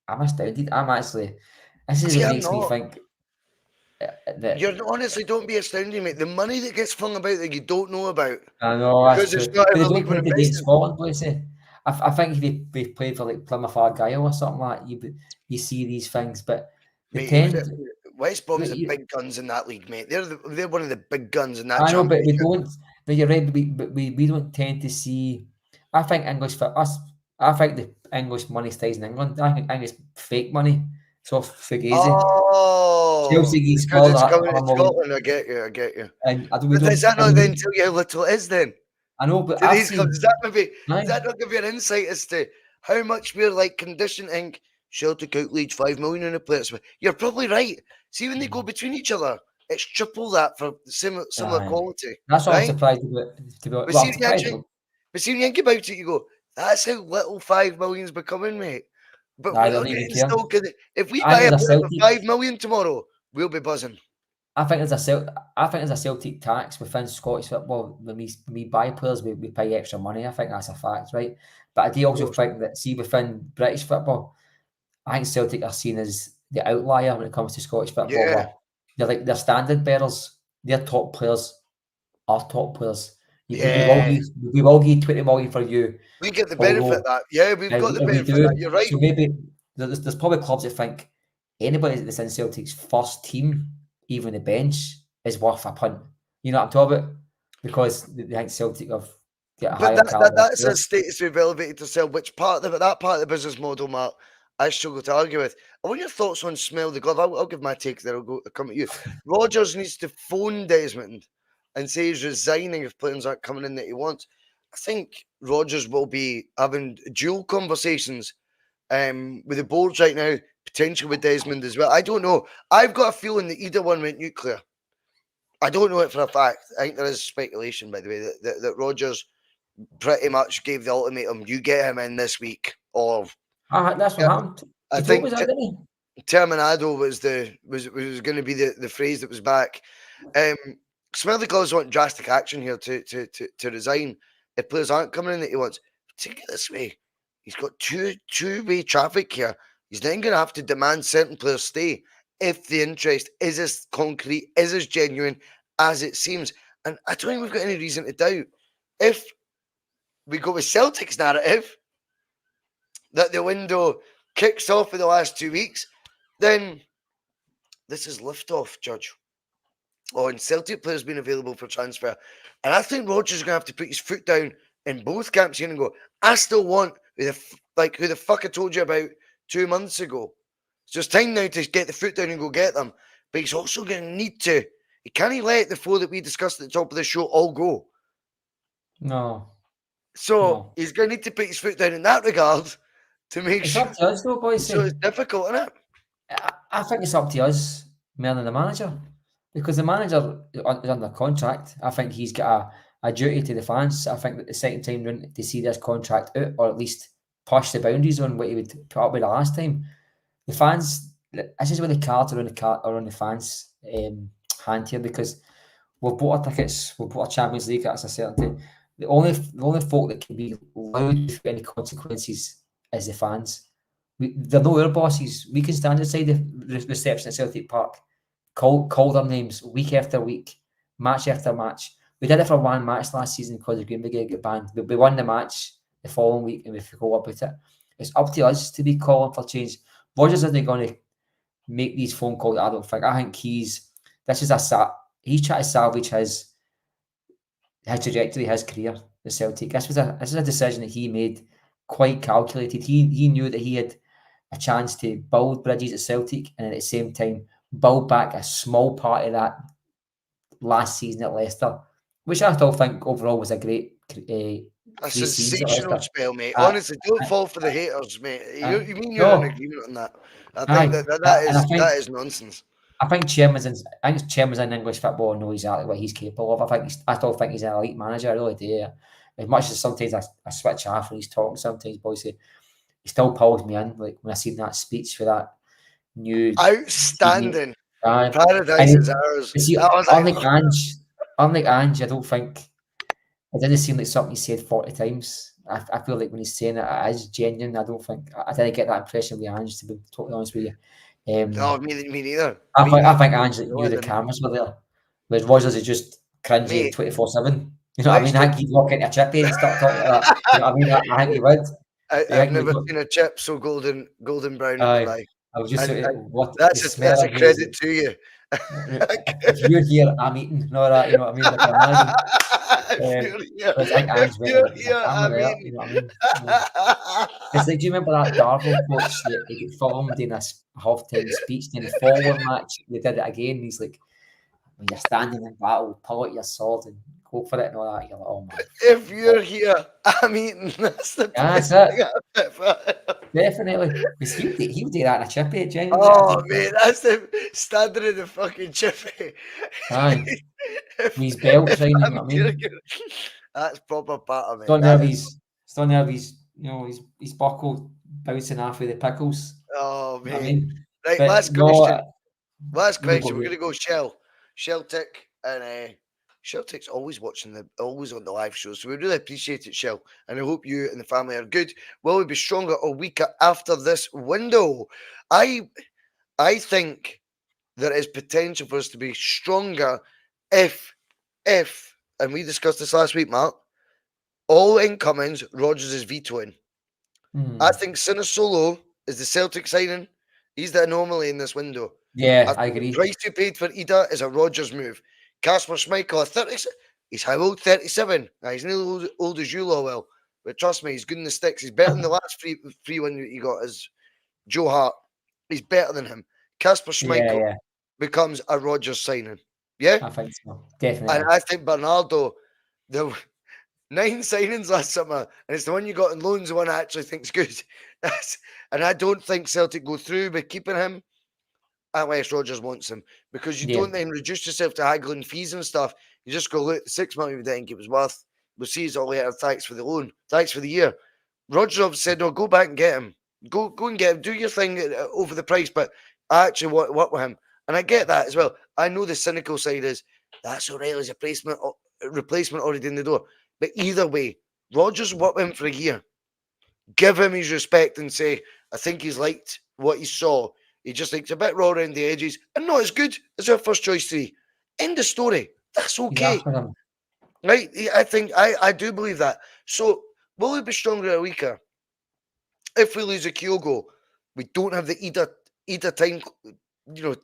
I'm astounded. I'm actually, this is what makes me think that you're honestly, don't be astounded, mate. The money that gets flung about that you don't know about. I know because that's it's true. not But they ever don't tend to be in Scotland, boys. I think if they played for like Plymouth Argyle or something like that, you see these things, but they tend. West Brom's the big guns in that league, mate. They're one of the big guns in that. I know, but we don't. No, you're right. We don't tend to see. I think English for us. I think the English money stays in England. I think it's fake money. So fugazi. Oh, Chelsea gets because it's coming to Scotland. I get you. And does that not then tell you how little it is then? I know, but these clubs, does that not give you an insight as to how much we're like conditioned? Think Celtic outlead 5 million in a player. You're probably right. See, when they go between each other, it's triple that for similar quality. That's what I'm surprised about. But see, when you think about it, you go, that's how little 5 million's becoming, mate. But still, if we buy a player for 5 million tomorrow, we'll be buzzing. I think there's a Celtic tax within Scottish football. When we buy players, we pay extra money. I think that's a fact, right? But I do also think that, see, within British football, I think Celtic are seen as the outlier when it comes to Scottish football. Yeah. They're standard bearers. Their top players are top players. We will give 20 million for you. We get the benefit of that. Yeah, we've got the benefit of that. You're right. So maybe there's probably clubs that think anybody that's in Celtic's first team, even the bench, is worth a punt. You know what I'm talking about? Because they think Celtic have got a higher caliber. That's a status we've elevated to sell. Which part of that part of the business model, Mark, I struggle to argue with. I want your thoughts on smell the glove. I'll give my take there. I'll come at you. Rodgers needs to phone Desmond and say he's resigning if players aren't coming in that he wants. I think Rodgers will be having dual conversations with the boards right now, potentially with Desmond as well. I don't know. I've got a feeling that either one went nuclear. I don't know it for a fact. I think there is speculation, by the way, that Rodgers pretty much gave the ultimatum: you get him in this week, or that's what happened. I think Terminado was going to be the phrase that was back. Smell the gloves want drastic action here to resign if players aren't coming in that he wants. Take it this way: He's got two-way traffic here. He's then going to have to demand certain players stay if the interest is as concrete, is as genuine as it seems. And I don't think we've got any reason to doubt. If we go with Celtic's narrative that the window kicks off in the last 2 weeks, then this is liftoff, Judge. Oh, and Celtic players being available for transfer. And I think Rodgers is going to have to put his foot down in both camps here and go, I still want who the fuck I told you about 2 months ago. So it's time now to get the foot down and go get them. But he's also going to need to, he can't let the four that we discussed at the top of the show all go. No. So he's going to need to put his foot down in that regard to make it's sure. Up to us, though, boys. So it's difficult, isn't it? I think it's up to us more than the manager, because the manager is under contract. I think he's got a duty to the fans. I think that the second time round to see this contract out, or at least push the boundaries on what he would put up with the last time. The fans, this is where the cards are on the fans' hand here, because we've bought our tickets, we've bought our Champions League, that's a certainty. The only folk that can be loud without any consequences is the fans. They're not our bosses. We can stand inside the reception at Celtic Park, call their names week after week, match after match. We did it for one match last season because the Green Brigade got banned. We won the match the following week and we forgot about it. It's up to us to be calling for change. Rodgers isn't going to make these phone calls. I don't think. I think he's trying to salvage his trajectory, his career at Celtic. This is a decision that he made, quite calculated. He knew that he had a chance to build bridges at Celtic and at the same time build back a small part of that last season at Leicester, which I still think overall was a great a sensational spell, mate. Honestly, don't fall for the haters, mate. You mean you're in agreement on that? I think that is nonsense. I think chairman's in English football and know exactly what he's capable of. I still think he's an elite manager. I really do. As much as sometimes I switch off when he's talking, sometimes boys say he still pulls me in. Like when I see that speech for that new outstanding Paradise is ours. Unlike Ange, I don't think it didn't seem like something he said 40 times. I feel like when he's saying it is genuine. I didn't get that impression with Ange, to be totally honest with you. No, me neither. I think Ange knew the cameras were there. Whereas Rodgers is just cringy 24/7. You know what I mean? I think he'd walk into a chippy and start talking like that. You know what I mean? I think he would. I've never seen a chip so golden brown in my life. I was just that's a credit to you. If you're here, I'm eating. No, that, you know what I mean? Like, if you're here, I'm eating. You know what I mean? It's like, do you remember that Darvel coach that he got filmed in a half-time speech in the following match? They did it again. He's like, when you're standing in battle, pull out your sword and go for it and all that. You're like, oh man. If you're here, I'm eating. That's the that's it. Definitely. He'll do that in a chippy, genuinely. Oh, man, that's the standard in the fucking chippy. Aye. His belt shining, you know what I mean? That's proper batter, man. Don't have his, you know, his buckle bouncing off with the pickles. Oh, man. You know I mean? Right, but last question. Last question. We're going to go Celtic, and Celtic's always always on the live show, so we really appreciate it, Shell, and I hope you and the family are good. Will we be stronger or weaker after this window? I think there is potential for us to be stronger if, and we discussed this last week, Mark, all incomings, Rodgers is vetoing. I think Solo is the Celtic signing. He's the anomaly in this window. Yeah, I agree. The price you paid for Ida is a Rodgers move. Kasper Schmeichel, 30. He's how old? 37. Now, he's nearly as old as you, Lowell. But trust me, he's good in the sticks. He's better than the last free one he got as Joe Hart. He's better than him. Kasper Schmeichel becomes a Rodgers signing. Yeah? I think so. Definitely. And I think Bernardo, there were 9 signings last summer, and it's the one you got in loans, the one I actually think's good. And I don't think Celtic go through by keeping him unless Rodgers wants him, because you don't then reduce yourself to haggling fees and stuff. You just go, look, the 6 million we didn't think it was worth. We'll see it's all later. Thanks for the loan. Thanks for the year. Rodgers said, no, go back and get him. Go and get him. Do your thing over the price, but I actually want to work with him. And I get that as well. I know the cynical side is, that's O'Reilly's replacement already in the door. But either way, Rodgers worked with him for a year. Give him his respect and say, I think he's liked what he saw. He just thinks a bit raw around the edges and not as good as our first choice three. End of story. That's He's okay. after him. Right? I think I do believe that. So will we be stronger or weaker? If we lose a Kyogo, we don't have the Ida time,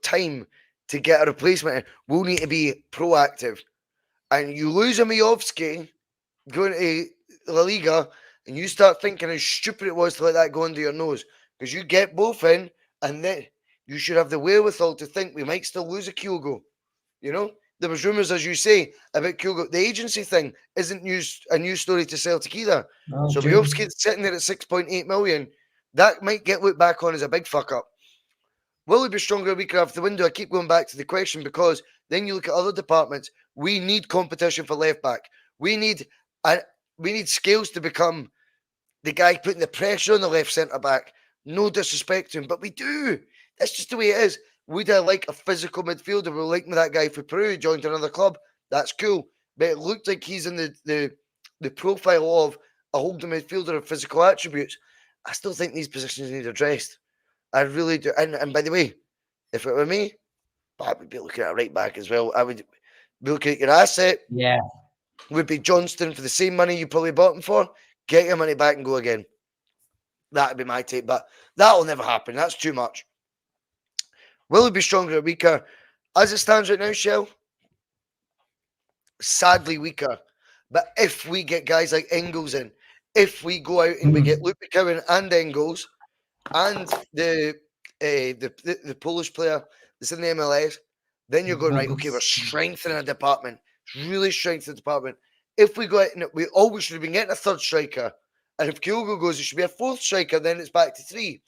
time to get a replacement in. We'll need to be proactive. And you lose a Miovski going to La Liga, and you start thinking how stupid it was to let that go under your nose. Because you get both in, and then you should have the wherewithal to think we might still lose a Kyogo. There was rumours, as you say, about Kyogo. The agency thing isn't a new story to Celtic either. No, So June. Miovski's sitting there at 6.8 million. That might get looked back on as a big fuck up. Will he be stronger or weaker after the window? I keep going back to the question because then you look at other departments. We need competition for left back. We need Scales to become the guy putting the pressure on the left centre back. No disrespect to him, but we do. That's just the way it is. Would I like a physical midfielder? We're like that guy for Peru joined another club. That's cool, but it looked like he's in the profile of a holding midfielder of physical attributes. I still think these positions need addressed. I really do. And by the way, if it were me, I would be looking at a right back as well. I would be looking at your asset. Yeah. Would be Johnston for the same money you probably bought him for. Get your money back and go again. That'd be my take, but that'll never happen. That's too much. Will it be stronger or weaker? As it stands right now, Shell, sadly weaker. But if we get guys like Engels in, if we go out and we get Luke McCowan and Engels and the Polish player that's in the MLS, then you're going, right, okay, we're strengthening a department. Really strengthening the department. If we go out and we always should have been getting a third striker. And if Kyogo goes, it should be a fourth striker, then it's back to three.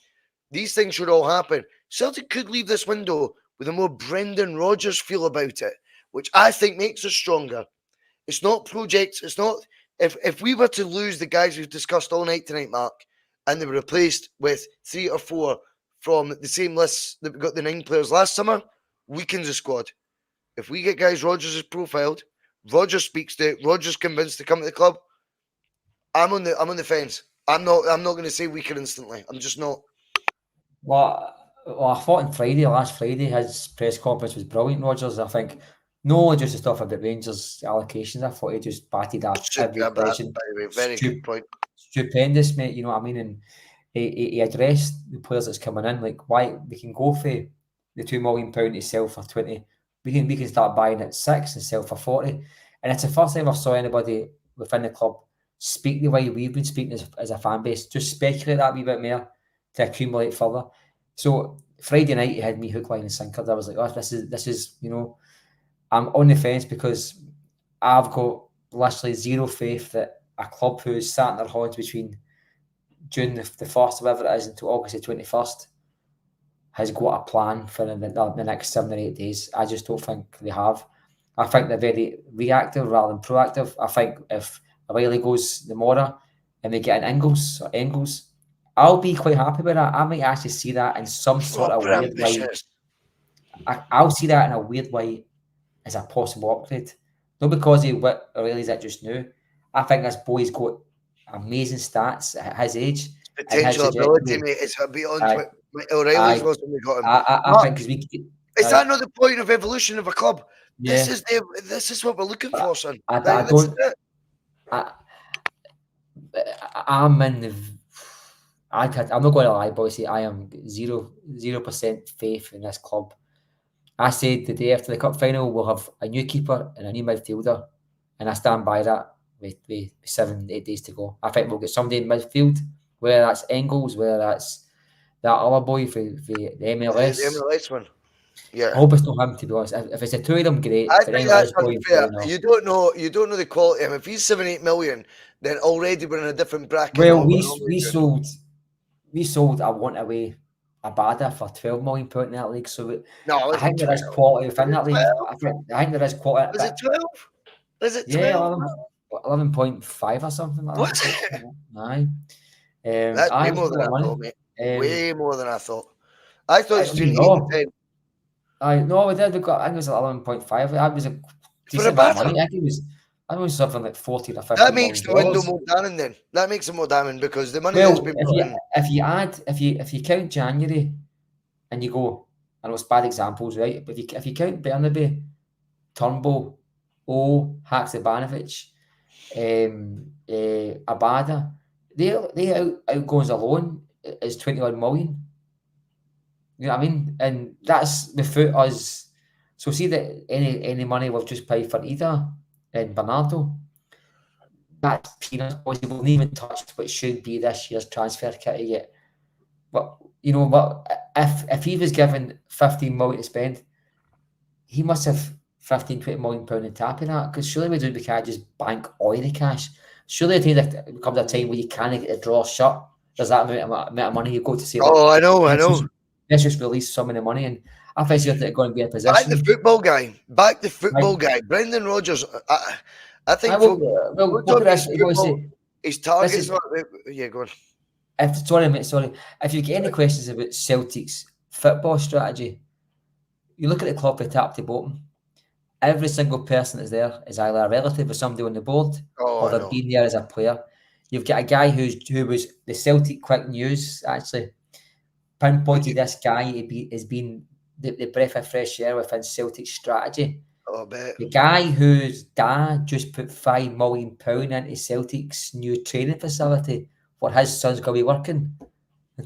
These things should all happen. Celtic could leave this window with a more Brendan Rodgers feel about it, which I think makes us stronger. It's not projects. It's not. If we were to lose the guys we've discussed all night tonight, Mark, and they were replaced with 3 or 4 from the same list that we got the 9 players last summer, weakens the squad. If we get guys Rodgers has profiled, Rodgers speaks to, Rodgers convinced to come to the club, I'm on the fence. I'm not going to say weaker instantly. I'm just not. Well, I thought last Friday, his press conference was brilliant, Rodgers. I think no just the stuff about Rangers allocations. I thought he just batted off every question. By the way, very good point. Stupendous, mate. You know what I mean? And he addressed the players that's coming in, like why we can go for the £2 million to sell for 20. We can start buying at 6 and sell for 40. And it's the first time I saw anybody within the club speak the way we've been speaking as a fan base. Just speculate that a wee bit more to accumulate further. So Friday night he had me hook, line and sinker. I was like, oh, this is I'm on the fence because I've got literally zero faith that a club who's sat in their hodge between June the 1st, whatever it is, until August the 21st, has got a plan for the next 7 or 8 days. I just don't think they have. I think they're very reactive rather than proactive. I think if O'Reilly goes tomorrow and they get an Engels, I'll be quite happy with that. I might actually see that in some sort of weird way. I'll see that in a weird way as a possible upgrade. Not because of what O'Reilly's at just now. I think this boy's got amazing stats at his age. Potential ability, mate, is beyond what O'Reilly's was when we got him. I think because is that not the point of evolution of a club? Yeah. This is what we're looking for, son. I'm in the. I'm not going to lie, boys. I am 0% faith in this club. I said the day after the cup final, we'll have a new keeper and a new midfielder, and I stand by that. With 7, 8 days to go, I think we'll get somebody in midfield, whether that's Engels, whether that's that other boy for the MLS. The MLS one. Yeah. I hope it's not him, to be honest. If it's the two of them, great. I think that's unfair. You don't know the quality of him. If he's 7, 8 million, then already we're in a different bracket. Well, we sold I want away Abada for £12 million in that league. So I think there is quality within that league. I think there is quality. Is it 12? Is it 12? Yeah, 11.5 or something like that. Aye. That's way more than I thought, mate. Way more than I thought. I thought it was between 8 and 10. No, we did. I think it was 11.5. That was a decent amount of money. I think it was I know something like 40 or 50 That makes the window $1,000,000. more damning then. That makes it more damning because the money that's Well, been put in. if you count January and you go, I know it's bad examples, right? But if you count Bernabe, Turnbull, Haksabanovic, Abada, their outgoings alone is 21 million. You know what I mean? And that's without us. So see that any money we've just paid for Ida and Bernardo, that's peanuts. We won't even touch what should be this year's transfer kitty yet. But you know what? If he was given 15 million to spend, he must have 15, 20 million pound in tapping that. Because surely we can't just bank all the cash. Surely I think that there comes a time where you can't get the draw shut. There's that amount of money you go to say. Oh, I know. Let's just release some of the money, and I think they're going to be in a Back the position. football guy. Brendan Rodgers. I think Well, we're look at talking his this. You football, say, his targets. listen, Yeah, go on. sorry, mate, sorry. If you get any questions about Celtic's football strategy, you look at the club from top to bottom. Every single person that's there is either a relative of somebody on the board or I they've know. been there as a player. You've got a guy who was the Celtic Quick News actually pinpointed this guy has been the breath of fresh air within Celtic strategy. Oh, I bet. The guy whose dad just put £5 million into Celtic's new training facility where his son's going to be working,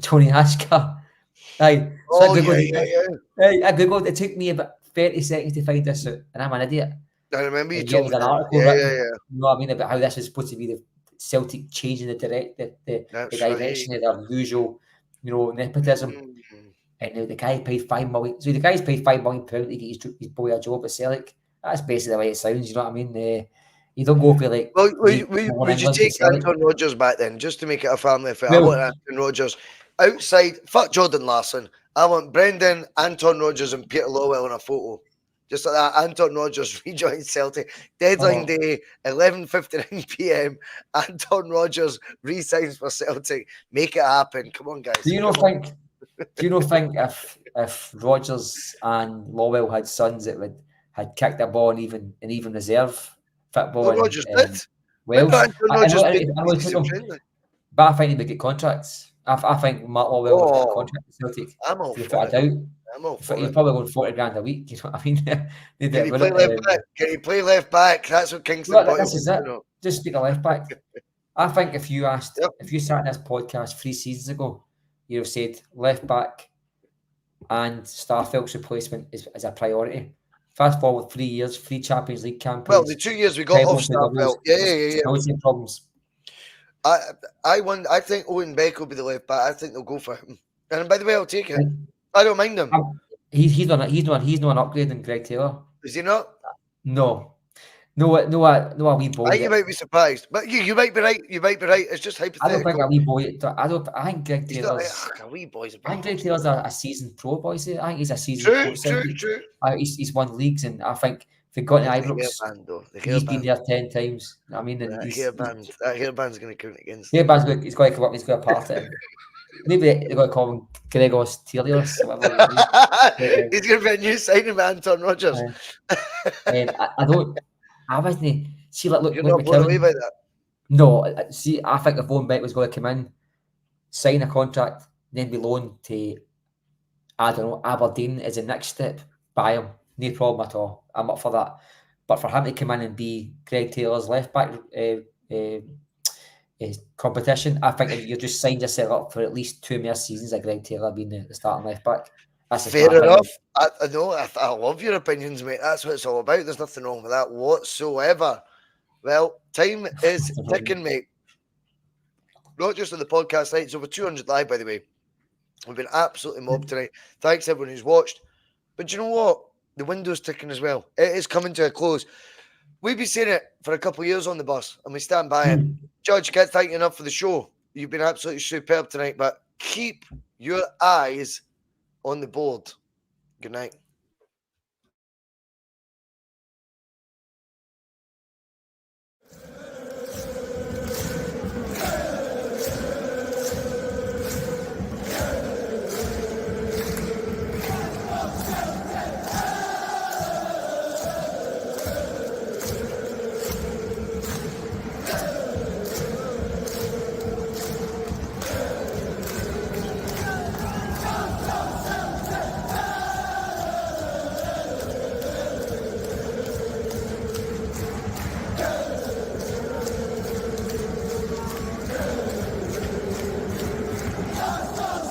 Tony Asker. Aye. So Oh, yeah. I googled. It took me about 30 seconds to find this out, and I'm an idiot. I remember you And yet told me there's an that. article Yeah. written, you know what I mean, about how this is supposed to be the Celtic changing the direction of their usual, nepotism. Mm. And the guy paid £5 million. So the guy's paid £5 million to get his boy a job at Celtic. That's basically the way it sounds. You know what I mean? You don't go for like. Well, would you take Anton Rodgers back then, just to make it a family affair? I want Anton Rodgers outside. Fuck Jordan Larson. I want Brendan, Anton Rodgers, and Peter Lowell in a photo. Just like that, Anton Rodgers rejoins Celtic. Deadline day, 11:59 p.m. Anton Rodgers re-signs for Celtic. Make it happen. Come on, guys. Do you not think if Rodgers and Lowell had sons that had kicked a ball and even reserve football? Well, Rodgers did. Wales, I know, but I think they would get contracts. I think Marc Lowell would get a contract at Celtic. I'm all for it. I'm all for it. He's probably going 40 grand a week. You know what I mean? Can he play left back? Can he play left back? That's what Kingston. This is it. Just speak of left back. I think if you sat in this podcast 3 seasons ago, you'd have said left back and Starfelt's replacement is a priority. Fast forward 3 years, 3 Champions League campaigns. Well, the 2 years we got off Starfelt. Yeah. Problems. I think Owen Beck will be the left back. I think they'll go for him. And by the way, I'll take it. I don't mind him. He's not an upgrade in Greg Taylor. Is he not? No, a wee boy. You might be surprised, but you might be right. You might be right. It's just hypothetical. I don't think a wee boy. I think Greg Taylor's a wee boy's. I think Greg Taylor's a seasoned pro boy. I think he's a seasoned pro. True. He's won leagues, and I think if he got to Ibrox, he's been there 10 times. I mean, that hairband's going to count against. He's got to come up. He's got to part it. Maybe they're going to call him Gregos Telios. He's going to be a new signing with Anton Rodgers. And I wasn't. See, look. You're not blown away by that. No, see, I think if Owen Beck was going to come in, sign a contract, then be loaned to, I don't know, Aberdeen as the next step, buy him. No problem at all. I'm up for that. But for him to come in and be Greg Taylor's left back competition, I think you just signed yourself up for at least 2 more seasons of Greg Taylor being the starting left back. That's fair enough. I know. I love your opinions, mate. That's what it's all about. There's nothing wrong with that whatsoever. Well, time is ticking, mate. Not just on the podcast night. It's over 200 live, by the way. We've been absolutely mobbed tonight. Thanks everyone who's watched. But you know what? The window's ticking as well. It is coming to a close. We've been saying it for a couple of years on the bus, and we stand by it. Judge, can't thank you enough for the show. You've been absolutely superb tonight, but keep your eyes on the board. Good night.